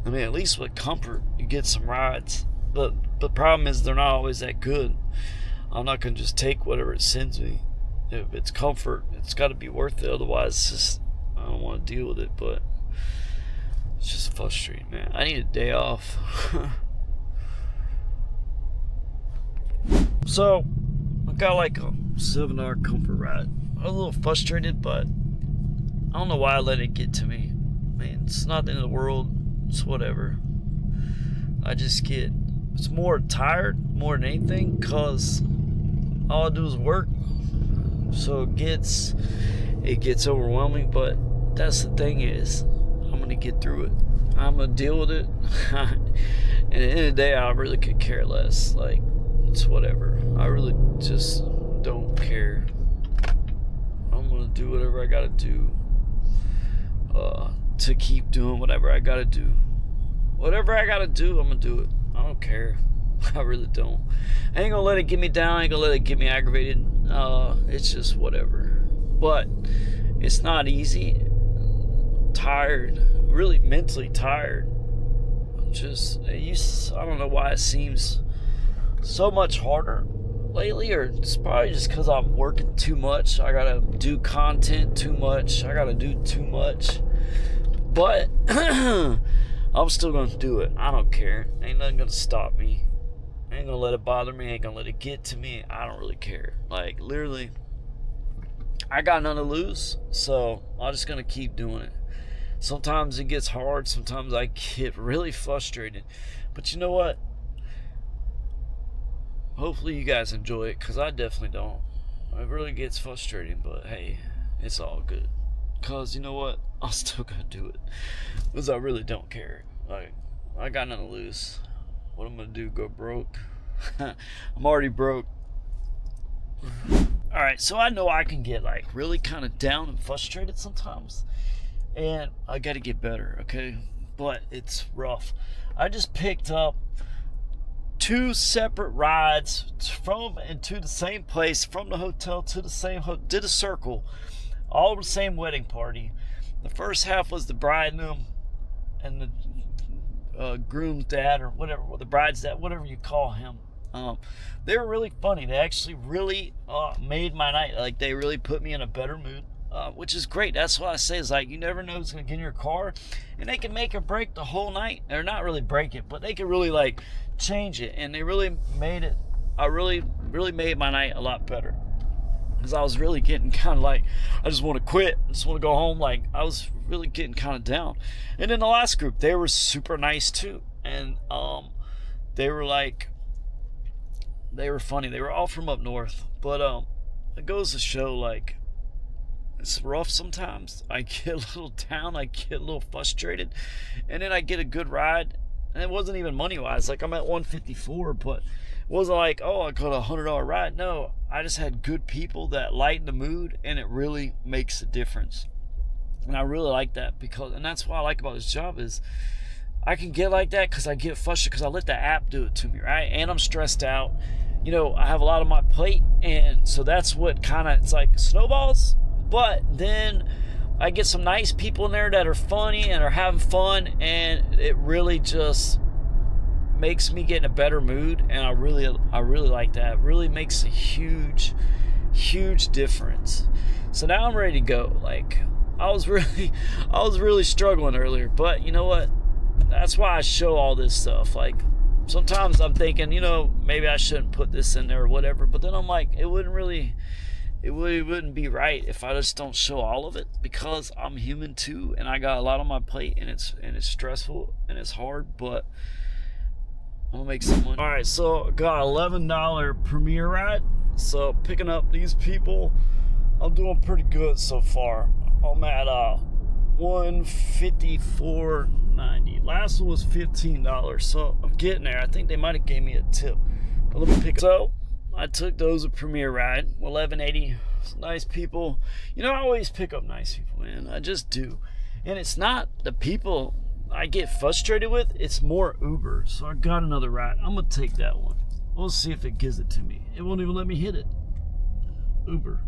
I mean, at least with Comfort, you get some rides. But the problem is they're not always that good. I'm not going to just take whatever it sends me. If it's Comfort, it's got to be worth it. Otherwise, it's just, I don't want to deal with it. But it's just frustrating, man. I need a day off. So, I got like a 7-hour Comfort ride. I was a little frustrated, but I don't know why I let it get to me. I mean, it's not the end of the world. It's whatever. I just get, it's more tired more than anything, because all I do is work. So it gets overwhelming, but that's the thing is, I'm going to get through it. I'm going to deal with it. And at the end of the day, I really could care less. Like, it's whatever. I really just don't care. I'm going to do whatever I got to do to keep doing whatever I got to do. Whatever I got to do, I'm going to do it. I don't care. I really don't. I ain't gonna let it get me down. I ain't gonna let it get me aggravated. It's just whatever. But it's not easy. I'm tired. Really mentally tired. I don't know why it seems so much harder lately, or it's probably just because I'm working too much. I gotta do content too much. I gotta do too much. But I'm still gonna do it. I don't care. Ain't nothing gonna stop me. Ain't gonna let it bother me. Ain't gonna let it get to me. I don't really care. Like, literally, I got nothing to lose, so I'm just gonna keep doing it. Sometimes it gets hard. Sometimes I get really frustrated. But you know what? Hopefully you guys enjoy it, because I definitely don't. It really gets frustrating, but hey, it's all good. Because you know what? I'm still gonna do it. Because I really don't care. Like, I got nothing to lose. What I'm gonna do? Go broke? I'm already broke. Alright, so I know I can get like really kind of down and frustrated sometimes. And I gotta get better, okay? But it's rough. I just picked up 2 separate rides from and to the same place, from the hotel to the same did a circle, all the same wedding party. The first half was the bride and the groom's dad, or whatever, or the bride's dad, whatever you call him. They were really funny. They actually really made my night. Like, they really put me in a better mood, which is great. That's what I say, is like, you never know who's gonna get in your car, and they can make or break the whole night. Or not really break it, but they can really like change it. And they really made it. I really made my night a lot better, because I was really getting kind of like, I just want to quit. I just want to go home. Like, I was really getting kind of down. And then the last group, they were super nice too, and they were like, they were funny. They were all from up north, but it goes to show, like, it's rough sometimes. I get a little down, I get a little frustrated, and then I get a good ride. And it wasn't even money wise. Like, I'm at 154, but it wasn't like, oh, I got a $100 ride. No, I just had good people that lighten the mood, and it really makes a difference. And I really like that, because, and that's what I like about this job, is I can get like that because I get frustrated, because I let the app do it to me, right? And I'm stressed out. You know, I have a lot on my plate, and so that's what kind of, it's like snowballs. But then I get some nice people in there that are funny and are having fun, and it really just makes me get in a better mood. And I really like that. It really makes a huge difference. So now I'm ready to go. Like, I was really struggling earlier, but you know what? That's why I show all this stuff. Like, sometimes I'm thinking, you know, maybe I shouldn't put this in there or whatever, but then I'm like, it wouldn't be right if I just don't show all of it, because I'm human too, and I got a lot on my plate, and it's stressful and it's hard, but I'm gonna make some money. All right, so got $11 premiere ride. So picking up these people, I'm doing pretty good so far. I'm at $154.90. Last one was $15, so I'm getting there. I think they might have gave me a tip, but let me pick it up. So I took those a premiere ride, $11.80. Nice people. You know, I always pick up nice people, man. I just do. And it's not the people I get frustrated with, it's more Uber. So I got another ride. I'm gonna take that one. We'll see if it gives it to me. It won't even let me hit it. Uber.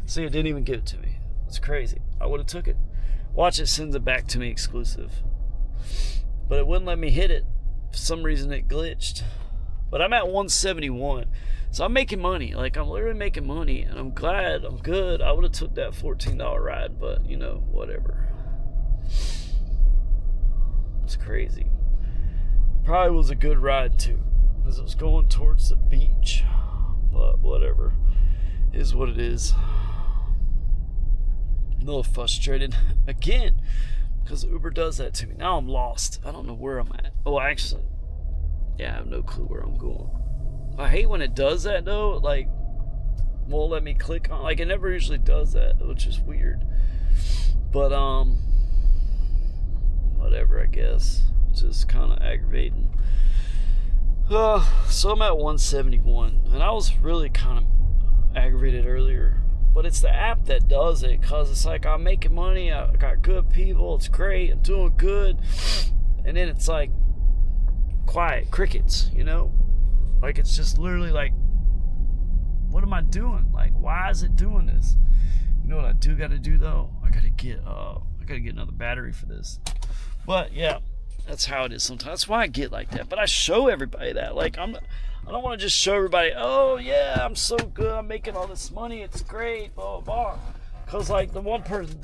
See, it didn't even give it to me. It's crazy. I would have took it. Watch, it sends it back to me exclusive. But it wouldn't let me hit it. For some reason it glitched. But I'm at 171. So I'm making money. Like, I'm literally making money, and I'm glad. I'm good. I would have took that $14 ride, but you know, whatever. It's crazy. Probably was a good ride too, because it was going towards the beach. But whatever. It is what it is. A little frustrated again, because Uber does that to me. Now I'm lost. I don't know where I'm at. Oh, actually, yeah, I have no clue where I'm going. I hate when it does that though. Like, won't let me click on. Like, it never usually does that, which is weird. But whatever, I guess. It's just kind of aggravating. So I'm at 171, and I was really kind of aggravated earlier. But it's the app that does it, because it's like, I'm making money, I got good people, it's great, I'm doing good, and then it's like quiet, crickets, you know? Like, it's just literally like, what am I doing? Like, why is it doing this? You know what I do gotta do though? I gotta get another battery for this. But yeah, that's how it is sometimes. That's why I get like that. But I show everybody that. Like, I don't want to just show everybody, oh yeah, I'm so good, I'm making all this money, it's great, blah, blah, blah. Because like the one person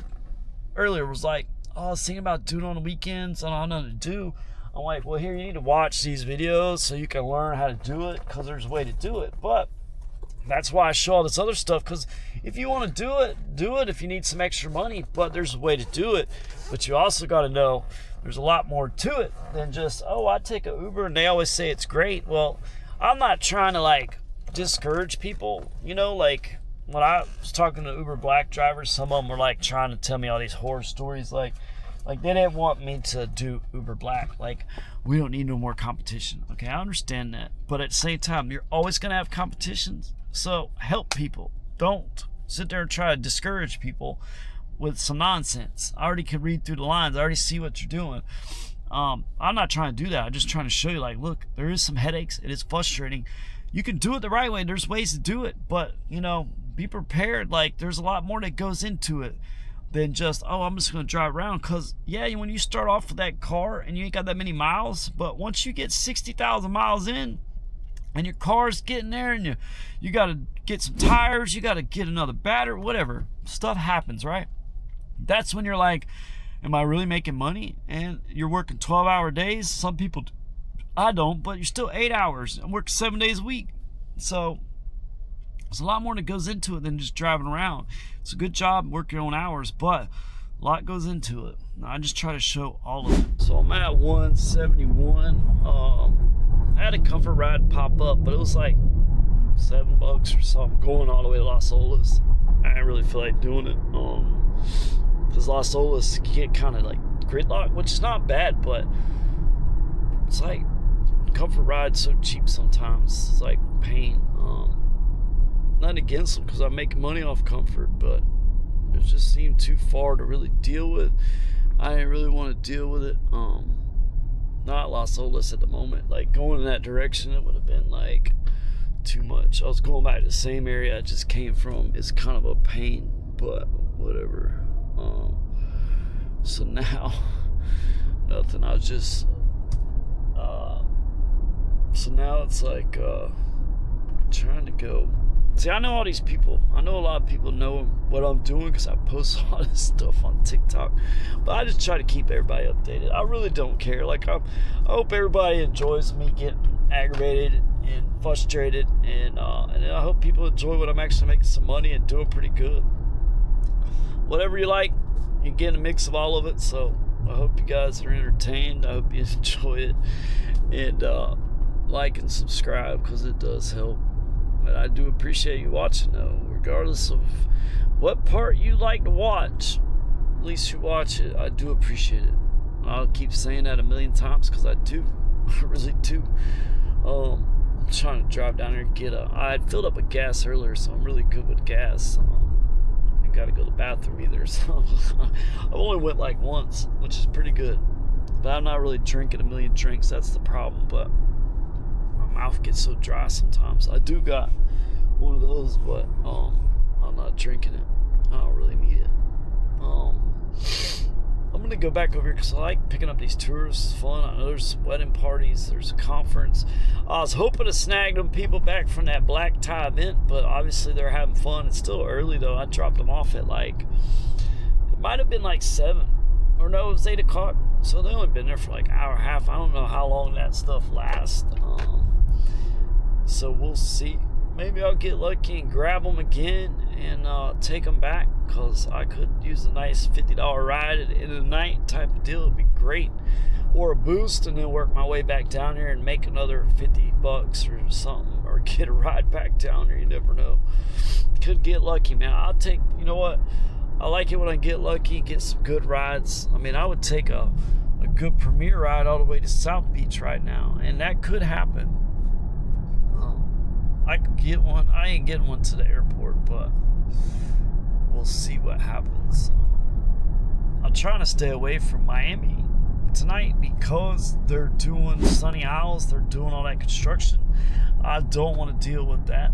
earlier was like, oh, I was thinking about doing it on the weekends. I don't have nothing to do. I'm like, well, here, you need to watch these videos so you can learn how to do it, because there's a way to do it. But that's why I show all this other stuff, because if you want to do it if you need some extra money, but there's a way to do it. But you also got to know there's a lot more to it than just, oh, I take an Uber and they always say it's great. Well, I'm not trying to like discourage people, you know, like when I was talking to Uber Black drivers, some of them were like trying to tell me all these horror stories, like they didn't want me to do Uber Black. Like, we don't need no more competition. Okay, I understand that. But at the same time, you're always going to have competitions. So help people. Don't sit there and try to discourage people with some nonsense. I already can read through the lines. I already see what you're doing. I'm not trying to do that. I'm just trying to show you, like, look, there is some headaches. It is frustrating. You can do it the right way. There's ways to do it. But, you know, be prepared. Like, there's a lot more that goes into it than just, oh, I'm just going to drive around. Because, yeah, when you start off with that car and you ain't got that many miles, but once you get 60,000 miles in and your car's getting there and you got to get some tires, you got to get another battery, whatever, stuff happens, right? That's when you're like, am I really making money? And you're working 12-hour days. Some people, I don't, but you're still 8 hours. I work 7 days a week. So there's a lot more that goes into it than just driving around. It's a good job, work your own hours, but a lot goes into it. I just try to show all of it. So I'm at 171. I had a comfort ride pop up, but it was like $7 or something, going all the way to Las Olas. I didn't really feel like doing it. Because Las Olas get kind of like gridlock, which is not bad, but it's like comfort ride's so cheap sometimes. It's like pain. Not against them, because I'm making money off comfort, but it just seemed too far to really deal with. I didn't really want to deal with it. Not Las Olas at the moment. Like, going in that direction, it would have been like too much. I was going back to the same area I just came from. It's kind of a pain, but whatever. So now nothing. I was just so now it's like trying to go. See, I know all these people. I know a lot of people know what I'm doing because I post all this stuff on TikTok. But I just try to keep everybody updated. I really don't care. Like, I hope everybody enjoys me getting aggravated and frustrated, and I hope people enjoy what I'm actually making some money and doing pretty good. Whatever you like, you get a mix of all of it. So I hope you guys are entertained. I hope you enjoy it, and like and subscribe, because it does help. But I do appreciate you watching, though, regardless of what part you like to watch. At least you watch it. I do appreciate it. I'll keep saying that a million times, because I do. I really do. I'm trying to drive down there and get I had filled up with gas earlier, so I'm really good with gas. I got to go to the bathroom either, so I only went like once, which is pretty good. But I'm not really drinking a million drinks. That's the problem. But mouth gets so dry sometimes. I do got one of those, but I'm not drinking it. I don't really need it. I'm gonna go back over here because I like picking up these tours. It's fun. I know there's some wedding parties, there's a conference. I was hoping to snag them people back from that black tie event, but obviously they're having fun. It's still early though. I dropped them off at like, it might have been like 7, or no, it was 8 o'clock. So they only been there for like an hour and a half. I don't know how long that stuff lasts. So we'll see. Maybe I'll get lucky and grab them again and take them back, because I could use a nice $50 ride at the end of the night type of deal. It'd be great. Or a boost, and then work my way back down here and make another $50 or something, or get a ride back down there. You never know. Could get lucky, man. I'll take, you know what? I like it when I get lucky, get some good rides. I mean, I would take a good Premier ride all the way to South Beach right now, and that could happen. I could get one. I ain't getting one to the airport, but we'll see what happens. I'm trying to stay away from Miami tonight because they're doing Sunny Isles. They're doing all that construction. I don't want to deal with that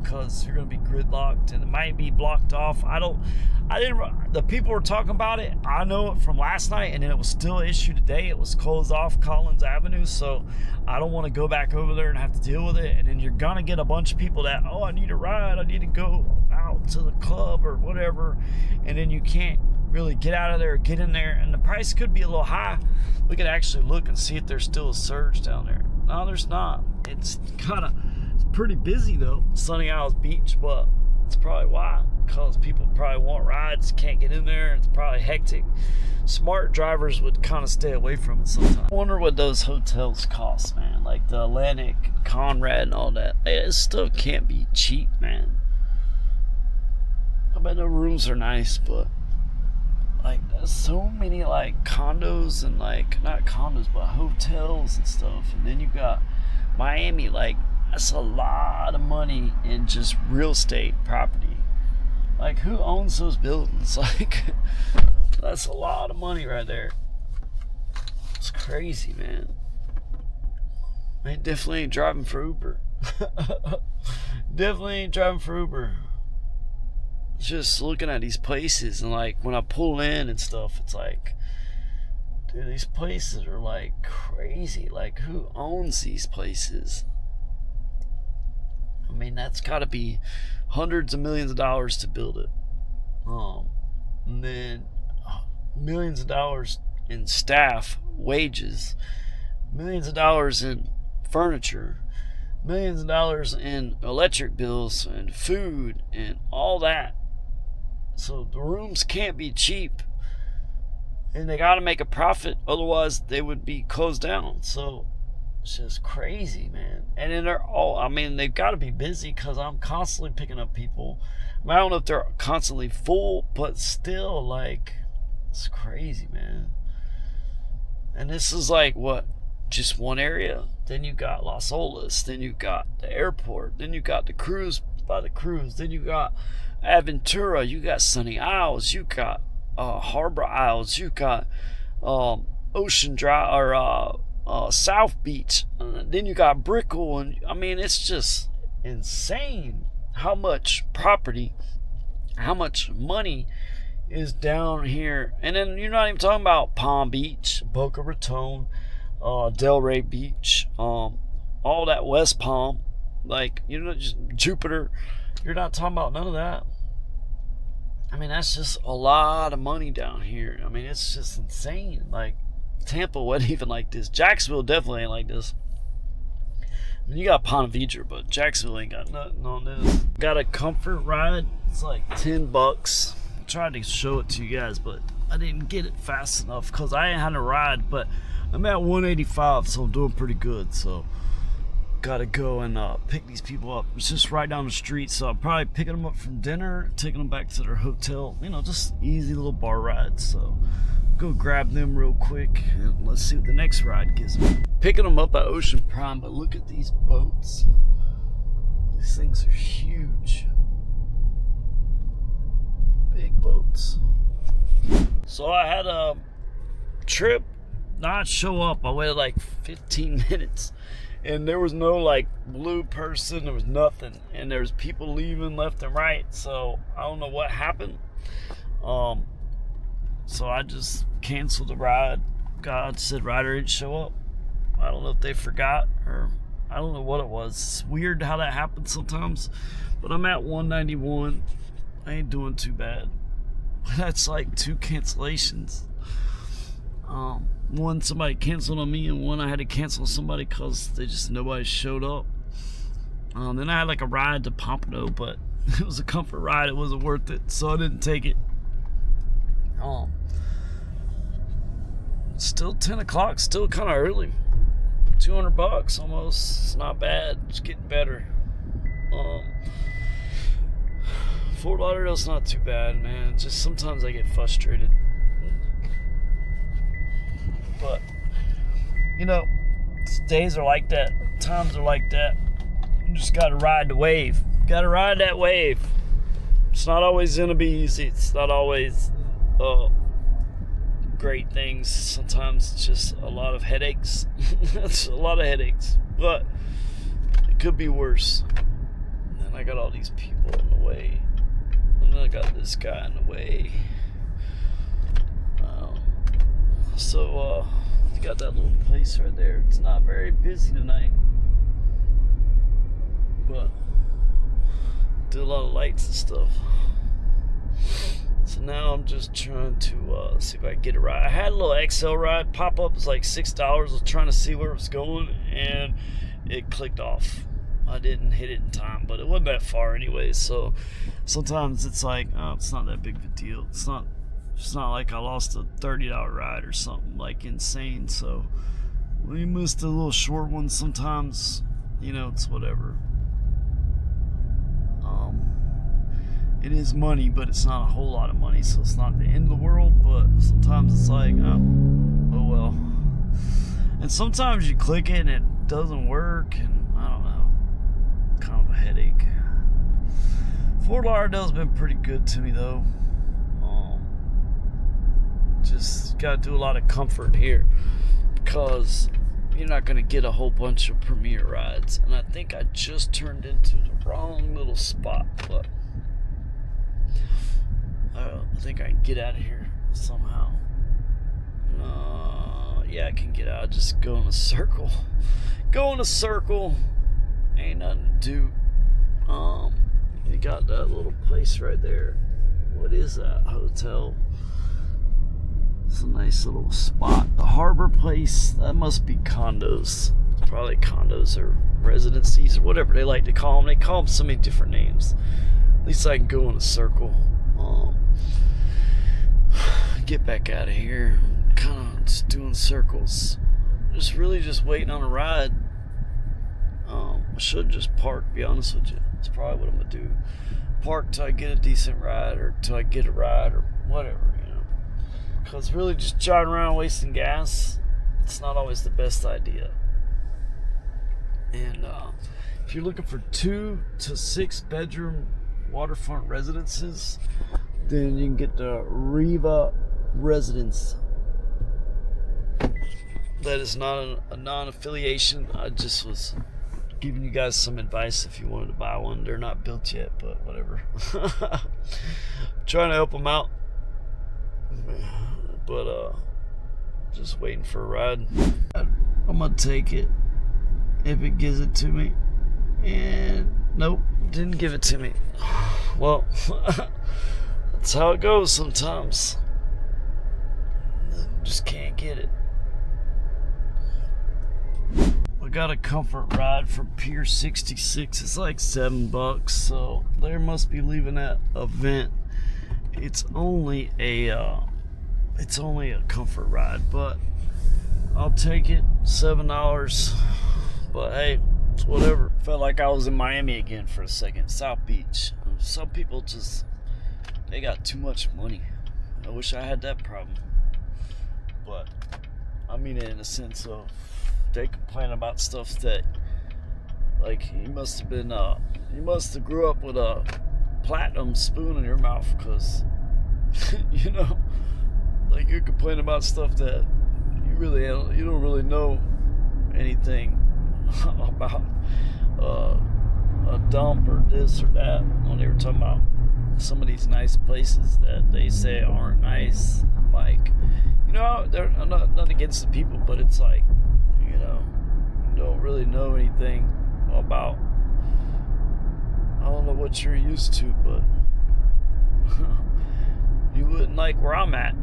because you're going to be gridlocked and it might be blocked off. The people were talking about it. I know it from last night, and then it was still issued today. It was closed off Collins Avenue, so I don't want to go back over there and have to deal with it. And then you're going to get a bunch of people that, oh, I need a ride. I need to go out to the club or whatever. And then you can't really get out of there or get in there, and the price could be a little high. We could actually look and see if there's still a surge down there. No, there's not. It's pretty busy though, Sunny Isles Beach, but it's probably why, because people probably want rides, can't get in there, it's probably hectic. Smart drivers would kind of stay away from it sometimes. I wonder what those hotels cost, man, like the Atlantic, Conrad, and all that. It still can't be cheap, man. I bet the rooms are nice, but like there's so many like condos and like, not condos, but hotels and stuff. And then you got Miami, like that's a lot of money in just real estate property. Like who owns those buildings? Like that's a lot of money right there. It's crazy, man. I definitely ain't driving for Uber. Definitely ain't driving for Uber. Just looking at these places, and like when I pull in and stuff, it's like, dude, these places are like crazy. Like who owns these places? I mean, that's got to be hundreds of millions of dollars to build it. And then millions of dollars in staff wages, millions of dollars in furniture, millions of dollars in electric bills and food and all that. So the rooms can't be cheap, and they got to make a profit, otherwise they would be closed down. So it's just crazy, man. And then they're all, I mean, they've got to be busy because I'm constantly picking up people. I mean, I don't know if they're constantly full, but still, like, it's crazy, man. And this is like, what, just one area? Then you got Las Olas, then you got the airport, then you got the cruise by the cruise, then you got Aventura, you got Sunny Isles, you got Harbor Isles, you got Ocean Drive, or South Beach, then you got Brickell, and I mean, it's just insane how much property, how much money is down here. And then you're not even talking about Palm Beach, Boca Raton, Delray Beach, all that West Palm, like, you know, just Jupiter. You're not talking about none of that. I mean, that's just a lot of money down here. I mean, it's just insane. Like, Tampa wasn't even like this. Jacksonville definitely ain't like this. I mean, you got Ponte Vedra, but Jacksonville ain't got nothing on this. Got a comfort ride. It's like $10. I tried to show it to you guys, but I didn't get it fast enough because I ain't had a ride. But I'm at 185, so I'm doing pretty good. So gotta go and pick these people up. It's just right down the street, so I'm probably picking them up from dinner, taking them back to their hotel. You know, just easy little bar rides. So go grab them real quick, and let's see what the next ride gives me. Picking them up at Ocean Prime, but look at these boats. These things are huge. Big boats. So I had a trip not show up. I waited like 15 minutes. And there was no like blue person, there was nothing. And there's people leaving left and right. So I don't know what happened. So I just canceled the ride. God said rider didn't show up. I don't know if they forgot, or I don't know what it was. It's weird how that happens sometimes. But I'm at 191. I ain't doing too bad. That's like 2 cancellations. One, somebody canceled on me, and one I had to cancel somebody because nobody showed up. Then I had like a ride to Pompano, but it was a comfort ride. It wasn't worth it, so I didn't take it. Still 10 o'clock, still kind of early. $200 almost. It's not bad. It's getting better. Fort Lauderdale's not too bad, man. Just sometimes I get frustrated. But, you know, days are like that. Times are like that. You just got to ride the wave. Got to ride that wave. It's not always going to be easy. It's not always great things. Sometimes it's just a lot of headaches. It's a lot of headaches. But it could be worse. And then I got all these people in the way. And then I got this guy in the way. So, you got that little place right there. It's not very busy tonight. But, did a lot of lights and stuff. So now I'm just trying to see if I can get a ride. I had a little XL ride pop up. It's like $6. I was trying to see where it was going, and it clicked off. I didn't hit it in time, but it wasn't that far anyway. So sometimes it's like, oh, it's not that big of a deal. It's not like I lost a $30 ride or something like insane. So when you missed a little short one, sometimes, you know, it's whatever. It is money, but it's not a whole lot of money, so it's not the end of the world. But sometimes it's like, oh well. And sometimes you click it and it doesn't work, and I don't know, kind of a headache. Fort Lauderdale's been pretty good to me though. Just gotta do a lot of comfort here, because you're not gonna get a whole bunch of premier rides. And I think I just turned into the wrong little spot, but I think I can get out of here somehow. Yeah, I can get out. Just go in a circle. Go in a circle. Ain't nothing to do. You got that little place right there. What is that? Hotel. It's a nice little spot. The harbor place. That must be condos. It's probably condos or residencies or whatever they like to call them. They call them so many different names. At least I can go in a circle. Get back out of here. Kind of just doing circles. Just waiting on a ride. I should just park, be honest with you. That's probably what I'm gonna do. Park till I get a decent ride, or till I get a ride, or whatever, you know. Because really just driving around wasting gas, it's not always the best idea. And if you're looking for 2 to 6 bedroom waterfront residences, then you can get the Riva Residence. That is not a non-affiliation. I just was giving you guys some advice if you wanted to buy one. They're not built yet, but whatever. Trying to help them out, but just waiting for a ride. I'm gonna take it if it gives it to me. And nope, didn't give it to me. Well, that's how it goes sometimes. Just can't get it. I got a comfort ride from Pier 66. It's like $7, so they must be leaving that event. It's only a comfort ride, but I'll take it. $7. But hey, it's whatever. Felt like I was in Miami again for a second. South Beach. Some people they got too much money. I wish I had that problem. But I mean it in a sense of they complain about stuff that, like, you must have grew up with a platinum spoon in your mouth, because you know, like, you're complaining about stuff that you don't really know anything about, a dump or this or that. When they were talking about some of these nice places that they say aren't nice, I'm like, you know, I'm not against the people, but it's like, you know, you don't really know anything about, I don't know what you're used to, but you wouldn't like where I'm at,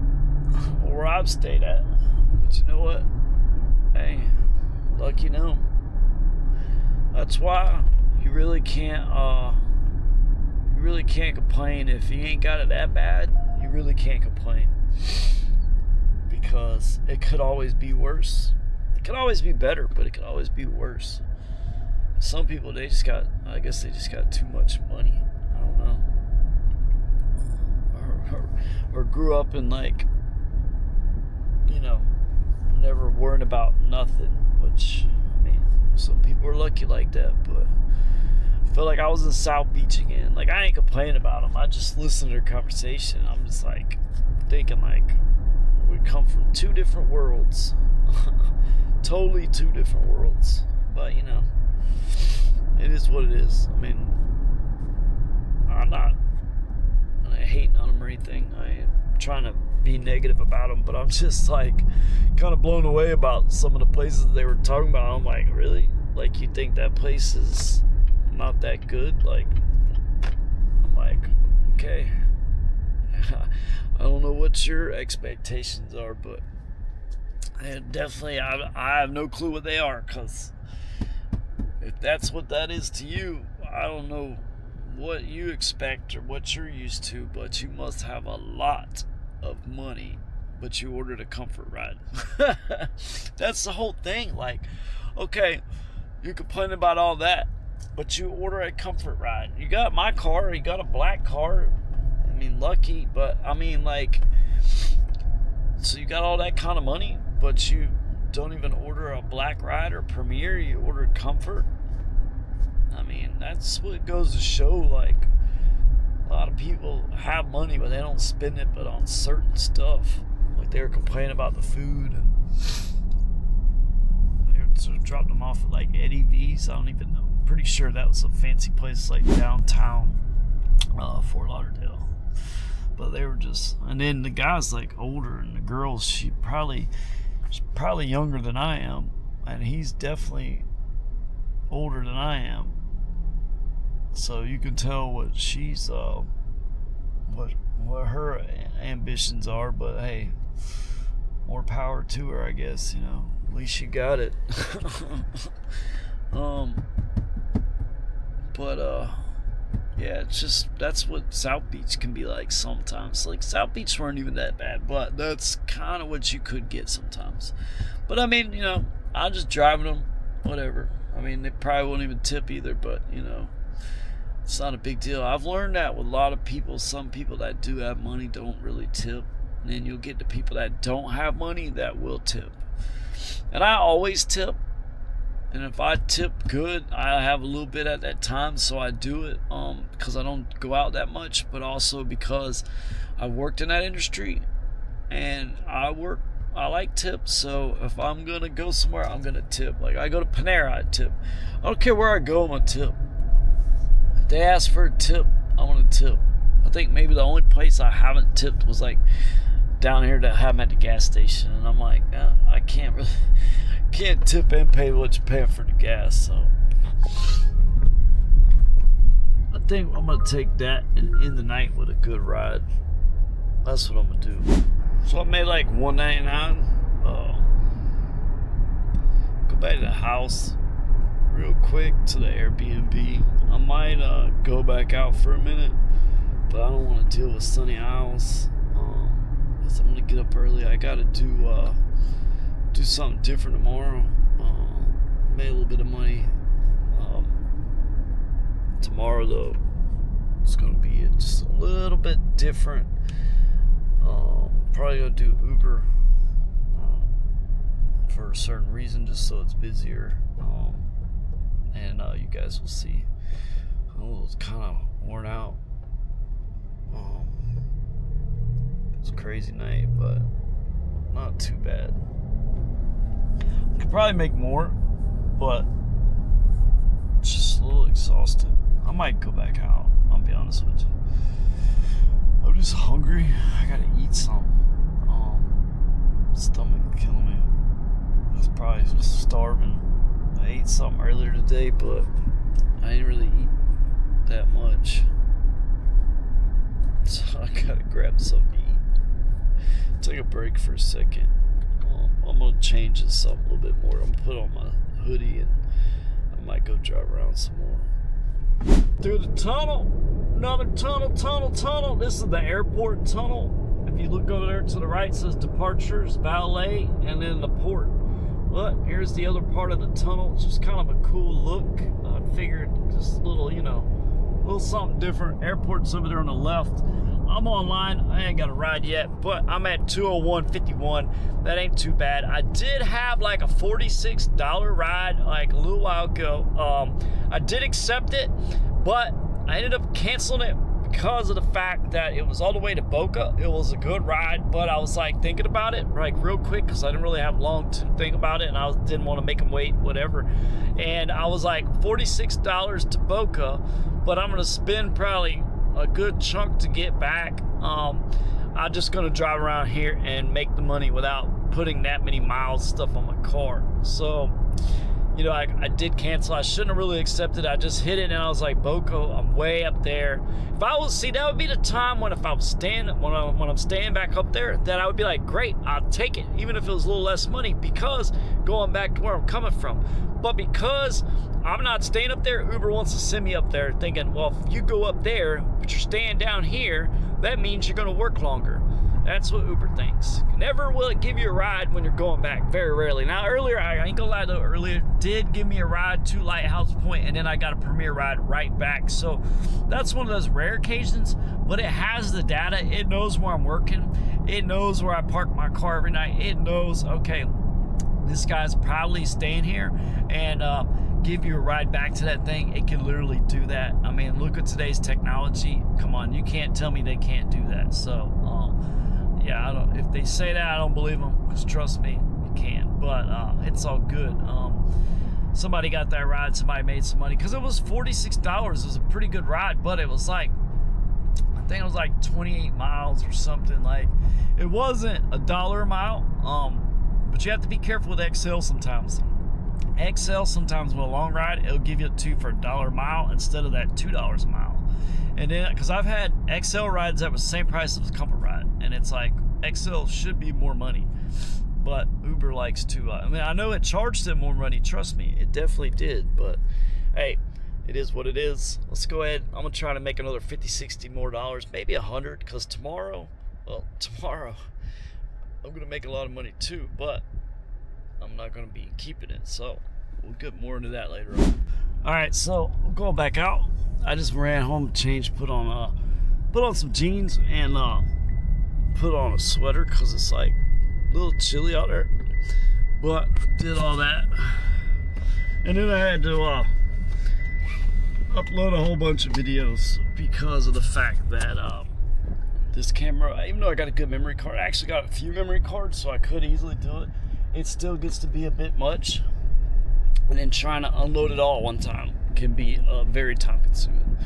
or where I've stayed at. But you know what? Hey, lucky know. That's why you really can't complain. If you ain't got it that bad, you really can't complain, because it could always be worse. It could always be better, but it could always be worse. Some people, I guess they just got too much money. I don't know. Or grew up in, like, you know, never worrying about nothing, which, I mean, some people are lucky like that, but I feel like I was in South Beach again. Like, I ain't complaining about them. I just listen to their conversation. I'm just, like, thinking, like, we come from 2 different worlds. Totally 2 different worlds. But, you know, it is what it is. I mean, I'm not hating on them or anything. I am trying to be negative about them, but I'm just, like, kind of blown away about some of the places they were talking about. I'm like, really? Like, you think that place is not that good? Like, I'm like, okay. I what your expectations are, but definitely I have no clue what they are, because if that's what that is to you, I don't know what you expect or what you're used to, but you must have a lot of money, but you ordered a comfort ride. That's the whole thing. Like, okay, you're complaining about all that, but you order a comfort ride. You got my car, you got a black car. I mean, lucky, but I mean, like, so you got all that kind of money, but you don't even order a black ride or Premier, you ordered comfort. I mean, that's what goes to show, like, a lot of people have money, but they don't spend it but on certain stuff. Like, they were complaining about the food, and they sort of dropped them off at, like, Eddie V's. I don't even know. I'm pretty sure that was a fancy place, like, downtown Fort Lauderdale. But they were just, and then the guy's, like, older, and the girl, she's probably younger than I am, and he's definitely older than I am. So you can tell what she's what her ambitions are, but hey, more power to her, I guess, you know. At least she got it. Yeah, it's just, that's what South Beach can be like sometimes. Like, South Beach weren't even that bad, but that's kind of what you could get sometimes. But I mean, you know, I'm just driving them, whatever. I mean, they probably won't even tip either, but, you know, it's not a big deal. I've learned that with a lot of people. Some people that do have money don't really tip. And then you'll get the people that don't have money that will tip. And I always tip. And if I tip good, I have a little bit at that time, so I do it because I don't go out that much, but also because I worked in that industry and I like tips. So if I'm going to go somewhere, I'm going to tip. Like, I go to Panera, I tip. I don't care where I go, I'm going to tip. If they ask for a tip, I'm going to tip. I think maybe the only place I haven't tipped was like down here to have them at the gas station, and I'm like, I can't tip and pay what you're paying for the gas. So I think I'm gonna take that and end the night with a good ride. That's what I'm gonna do. So I made like $199. Go back to the house real quick to the Airbnb. I might go back out for a minute, but I don't want to deal with Sunny Isles. So I'm gonna get up early. I gotta do something different tomorrow. Made a little bit of money. Tomorrow though, it's gonna be just a little bit different. Probably gonna do Uber for a certain reason, just so it's busier. And you guys will see. It's kind of worn out. It's a crazy night, but not too bad. Could probably make more, but just a little exhausted. I might go back out, I'll be honest with you. I'm just hungry. I gotta eat something. Stomach killing me. I was probably starving. I ate something earlier today, but I didn't really eat that much. So I gotta grab something to eat. Take a break for a second. I'm gonna change this up a little bit more. I'm gonna put on my hoodie and I might go drive around some more. Through the tunnel, another tunnel. This is the airport tunnel. If you look over there to the right, it says departures, valet, and then the port. But here's the other part of the tunnel. It's just kind of a cool look. I figured just a little, a little something different. Airport's over there on the left. I'm online. I ain't got a ride yet, but I'm at 201.51. That ain't too bad. I did have like a $46 ride like a little while ago. I did accept it, but I ended up canceling it because of the fact that it was all the way to Boca. It was a good ride, but I was like thinking about it like real quick because I didn't really have long to think about it, and I didn't want to make them wait, whatever. And I was like, $46 to Boca, but I'm gonna spend probably a good chunk to get back. I'm just gonna drive around here and make the money without putting that many miles stuff on my car. So you know, I did cancel. I shouldn't have really accepted. I just hit it and I was like, Boko, I'm way up there. If I was, see, that would be the time when if I was staying, when I'm staying back up there, that I would be like, great, I'll take it, even if it was a little less money, because going back to where I'm coming from. But because I'm not staying up there, Uber wants to send me up there thinking, well, if you go up there, but you're staying down here, that means you're going to work longer. That's what Uber thinks. Never will it give you a ride when you're going back, very rarely. Now earlier, I ain't gonna lie though, earlier did give me a ride to Lighthouse Point, and then I got a Premier ride right back. So that's one of those rare occasions, but it has the data. It knows where I'm working. It knows where I park my car every night. It knows, okay, this guy's probably staying here, and give you a ride back to that thing. It can literally do that. I mean, look at today's technology. Come on, you can't tell me they can't do that. So, yeah, I don't. If they say that, I don't believe them, because trust me, you can. But it's all good. Somebody got that ride. Somebody made some money, because it was $46. It was a pretty good ride, but it was like, I think it was like 28 miles or something. Like, it wasn't $1 a mile. But you have to be careful with XL sometimes. XL sometimes with a long ride, it'll give you two for $1 a mile instead of that $2 a mile. And then, because I've had XL rides that was the same price as a Comfort ride, and it's like, XL should be more money, but Uber likes to, I mean, I know it charged them more money, trust me, it definitely did, but hey, it is what it is. Let's go ahead, I'm gonna try to make another 50, 60 more dollars, maybe 100, because tomorrow I'm gonna make a lot of money too, but I'm not gonna be keeping it, so we'll get more into that later on. All right, so we'll go back out. I just ran home, changed, put on some jeans, and put on a sweater, because it's like a little chilly out there. But did all that, and then I had to upload a whole bunch of videos, because of the fact that this camera, even though I got a good memory card, I actually got a few memory cards, so I could easily do it. It still gets to be a bit much, and then trying to unload it all at one time can be very time consuming.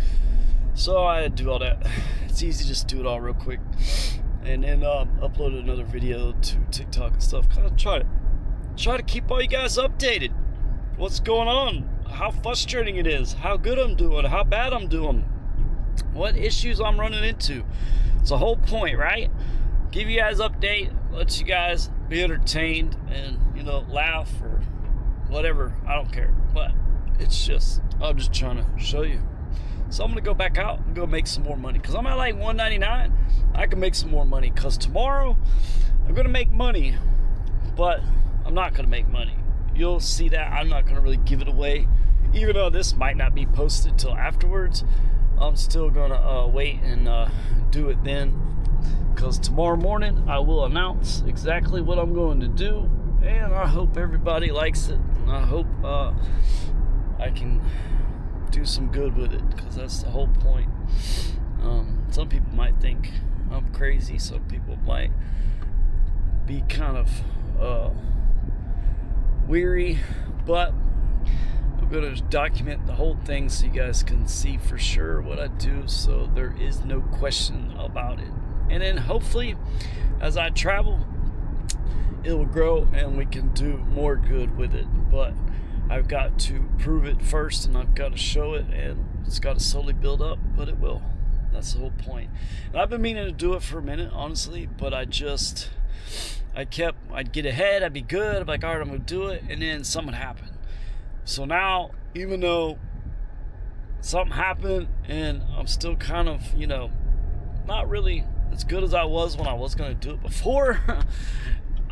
So I had to do all that. It's easy to just do it all real quick, and then upload another video to TikTok and stuff. Kind of try to keep all you guys updated. What's going on? How frustrating it is? How good I'm doing? How bad I'm doing? What issues I'm running into? It's the whole point, right? Give you guys update, let you guys be entertained, and laugh or whatever. I don't care, but it's just, I'm just trying to show you. So I'm gonna go back out and go make some more money, because I'm at like $1.99. I can make some more money, because tomorrow I'm gonna make money, but I'm not gonna make money. You'll see that. I'm not gonna really give it away, even though this might not be posted till afterwards. I'm still gonna wait and do it then, because tomorrow morning I will announce exactly what I'm going to do, and I hope everybody likes it, and I hope I can do some good with it, because that's the whole point. Some people might think I'm crazy, some people might be kind of weary, but I'm going to document the whole thing so you guys can see for sure what I do, so there is no question about it. And then hopefully as I travel, it will grow and we can do more good with it. But I've got to prove it first, and I've got to show it, and it's got to slowly build up, but it will. That's the whole point. And I've been meaning to do it for a minute, honestly, but I'd get ahead, I'd be good, I'd be like, all right, I'm going to do it, and then something happened. So now, even though something happened, and I'm still kind of, not really as good as I was when I was going to do it before,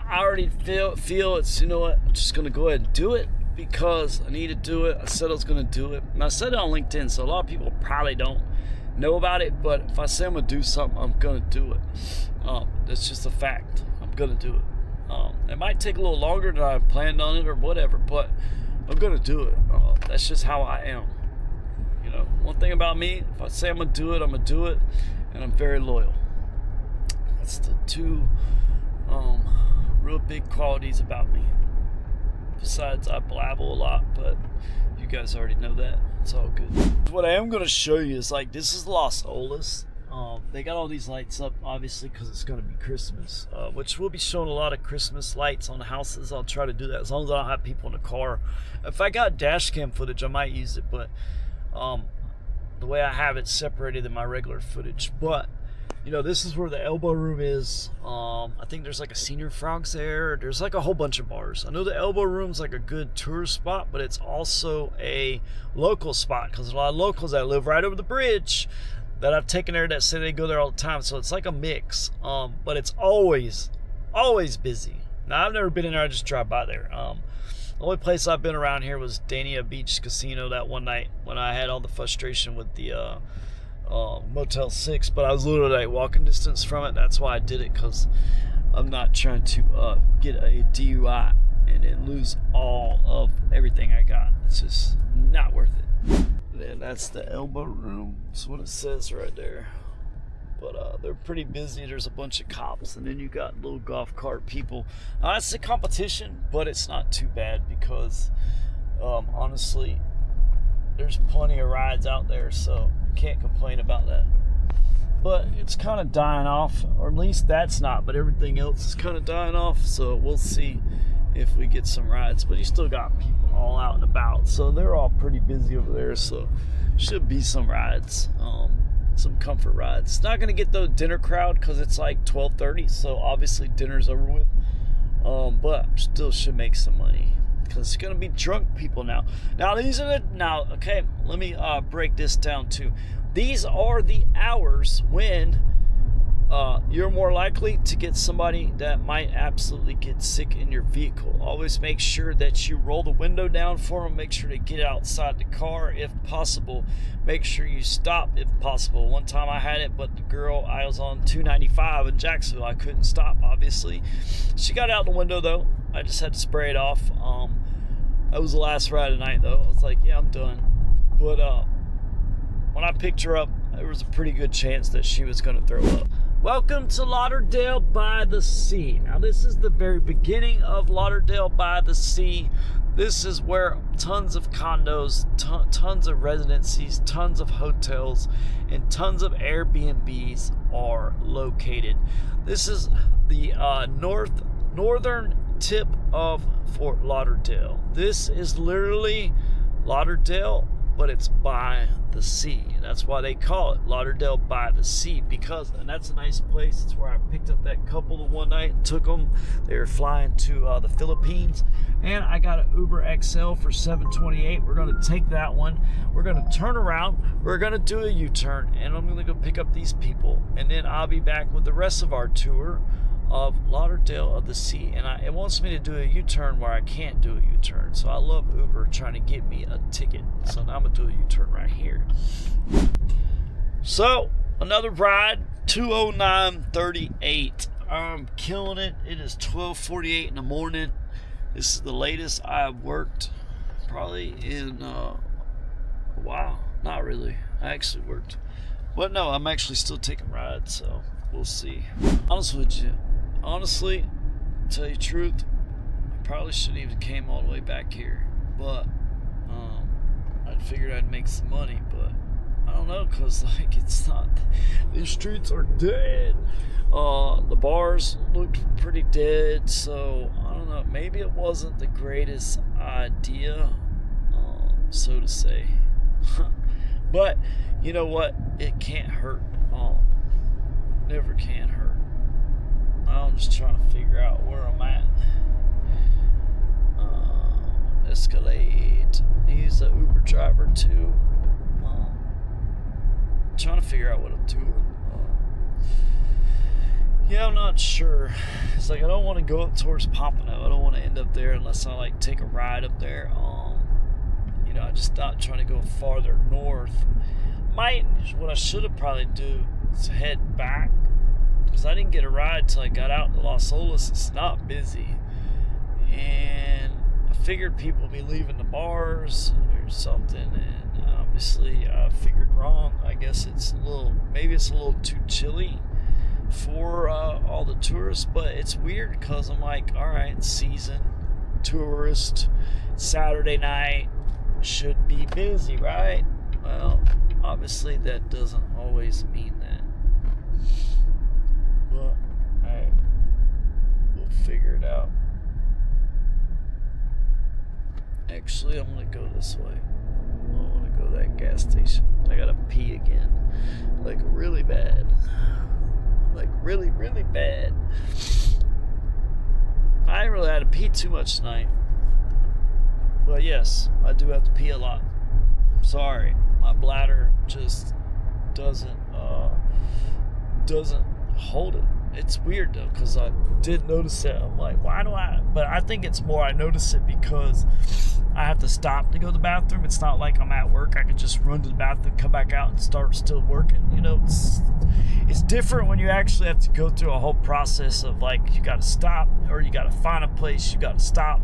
I already feel it's, you know what, I'm just going to go ahead and do it, because I need to do it. I said I was going to do it, and I said it on LinkedIn, so a lot of people probably don't know about it, but if I say I'm going to do something, I'm going to do it. That's just a fact. I'm going to do it. It might take a little longer than I planned on it or whatever, but I'm going to do it. That's just how I am. One thing about me, if I say I'm going to do it, I'm going to do it, and I'm very loyal. That's the two real big qualities about me. Besides, I blabble a lot, but you guys already know that. It's all good. What I am going to show you is, like, this is Los Olas. They got all these lights up, obviously, because it's going to be Christmas, which we'll be showing a lot of Christmas lights on the houses. I'll try to do that as long as I don't have people in the car. If I got dash cam footage, I might use it, but the way I have it separated than my regular footage. But you know, this is where the elbow room is. I think there's like a Senior Frogs there. There's like a whole bunch of bars. I know the elbow room's like a good tourist spot, but it's also a local spot because a lot of locals that live right over the bridge that I've taken there that say they go there all the time. So it's like a mix, but it's always busy. Now, I've never been in there. I just drive by there. The only place I've been around here was Dania Beach Casino that one night when I had all the frustration with the Motel 6, but I was literally like walking distance from it. That's why I did it, because I'm not trying to get a DUI and then lose all of everything I got. It's just not worth it. Yeah, that's the elbow room. That's what it says right there. But they're pretty busy. There's a bunch of cops, and then you got little golf cart people. It's a competition, but it's not too bad because honestly, there's plenty of rides out there, so can't complain about that. But it's kind of dying off, or at least that's not, but everything else is kind of dying off, so we'll see if we get some rides. But you still got people all out and about, so they're all pretty busy over there, so should be some rides, some comfort rides. It's not going to get the dinner crowd because it's like 12:30, so obviously dinner's over with, but still should make some money because it's going to be drunk people now. Okay, let me break this down too. These are the hours when you're more likely to get somebody that might absolutely get sick in your vehicle. Always make sure that you roll the window down for them. Make sure to get outside the car if possible. Make sure you stop if possible. One time I had it, but the girl, I was on 295 in Jacksonville. I couldn't stop, obviously. She got out the window, though. I just had to spray it off. That was the last ride of the night, though. I was like, yeah, I'm done. But when I picked her up, there was a pretty good chance that she was going to throw up. Welcome to Lauderdale by the Sea. Now, this is the very beginning of Lauderdale by the Sea. This is where tons of condos, tons of residencies, tons of hotels, and tons of Airbnbs are located. This is the northern tip of Fort Lauderdale. This is literally Lauderdale, but it's by the sea. That's why they call it Lauderdale by the Sea, and that's a nice place. It's where I picked up that couple the one night and took them. They were flying to the Philippines, and I got an Uber XL for $7.28. We're going to take that one. We're going to turn around. We're going to do a U-turn, and I'm going to go pick up these people, and then I'll be back with the rest of our tour of Lauderdale of the Sea. And it wants me to do a U-turn where I can't do a U-turn, so I love Uber trying to get me a ticket. So now I'm gonna do a U-turn right here. So another ride, 209.38. I'm killing it. It is 12:48 in the morning. This is the latest I've worked probably in a while. Not really, I actually worked, but no, I'm actually still taking rides, so we'll see. Honestly, to tell you the truth, I probably shouldn't even came all the way back here, but I figured I'd make some money, but I don't know, because like it's not, these streets are dead. The bars looked pretty dead, so I don't know, maybe it wasn't the greatest idea, so to say. But you know what, it can't hurt. Never can hurt. I'm just trying to figure out where I'm at. Escalade. He's an Uber driver too. Trying to figure out what I'm doing. Yeah, I'm not sure. It's like I don't want to go up towards Pompano. I don't want to end up there unless I like take a ride up there. I just thought trying to go farther north. What I should have probably do is head back, because I didn't get a ride till I got out to Las Olas. It's not busy, and I figured people would be leaving the bars or something, and obviously I figured wrong. I guess maybe it's a little too chilly for all the tourists, but it's weird because I'm like, all right, season, tourist, Saturday night, should be busy, right? Well, obviously that doesn't always mean that. Actually, I'm gonna go this way. I want to go to that gas station. I gotta pee again. Like really bad. Like really, really bad. I ain't really had to pee too much tonight. But yes, I do have to pee a lot. Sorry. My bladder just doesn't hold it. It's weird though, because I did notice it. I'm like, why do I? But I think it's more I notice it because I have to stop to go to the bathroom. It's not like I'm at work. I could just run to the bathroom, come back out, and start still working. You know, it's different when you actually have to go through a whole process of like you got to stop or you got to find a place. You got to stop.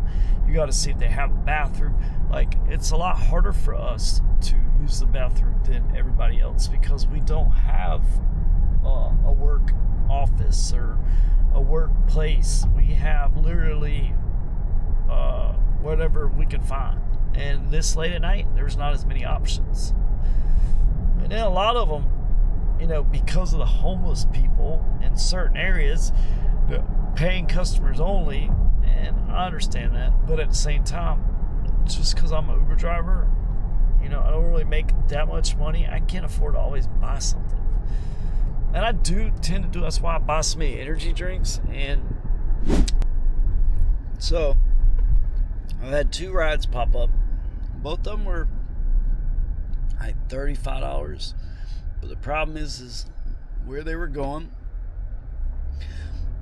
You got to see if they have a bathroom. Like it's a lot harder for us to use the bathroom than everybody else because we don't have a work office or a workplace. We have literally whatever we can find, and this late at night there's not as many options. And then a lot of them, you know, because of the homeless people in certain areas, paying customers only, and I understand that, but at the same time, just because I'm an Uber driver, you know, I don't really make that much money. I can't afford to always buy something. And I do tend to do, that's why I buy so many energy drinks. And so I've had 2 rides pop up. Both of them were like $35. But the problem is where they were going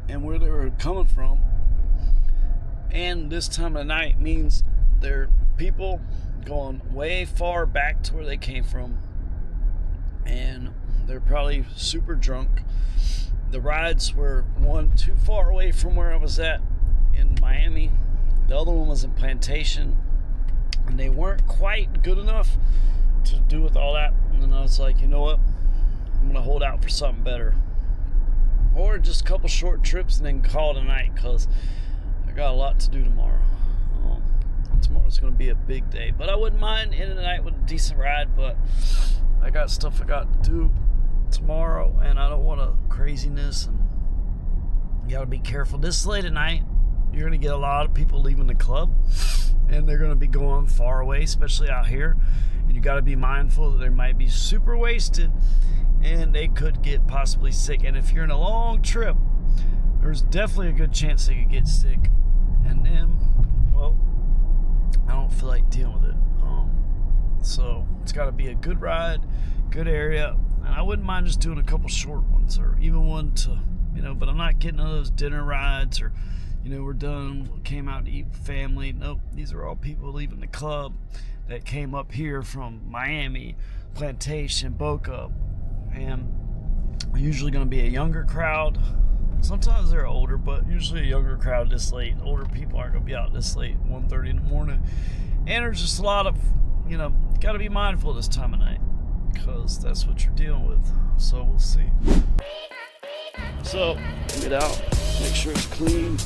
and where they were coming from. And this time of night means they're people going way far back to where they came from. And they're probably super drunk. The rides were one too far away from where I was at in Miami. The other one was in Plantation. And they weren't quite good enough to do with all that. And then I was like, you know what? I'm going to hold out for something better. Or just a couple short trips and then call it a night because I got a lot to do tomorrow. Tomorrow's going to be a big day. But I wouldn't mind ending the night with a decent ride. But I got stuff I got to do tomorrow, and I don't want craziness, and you gotta be careful. This late at night, you're gonna get a lot of people leaving the club, and they're gonna be going far away, especially out here, and you gotta be mindful that they might be super wasted, and they could get possibly sick. And if you're in a long trip, there's definitely a good chance they could get sick, and then, well, I don't feel like dealing with it. So it's got to be a good ride, good area, and I wouldn't mind just doing a couple short ones, or even one to, you know, but I'm not getting none of those dinner rides, or, you know, we're done, came out to eat with family. Nope, these are all people leaving the club that came up here from Miami, Plantation, Boca, and usually going to be a younger crowd. Sometimes they're older, but usually a younger crowd this late. Older people aren't going to be out this late, 1:30 in the morning. And there's just a lot of, you know, got to be mindful this time of night because that's what you're dealing with. So we'll see. So, get out, make sure it's clean.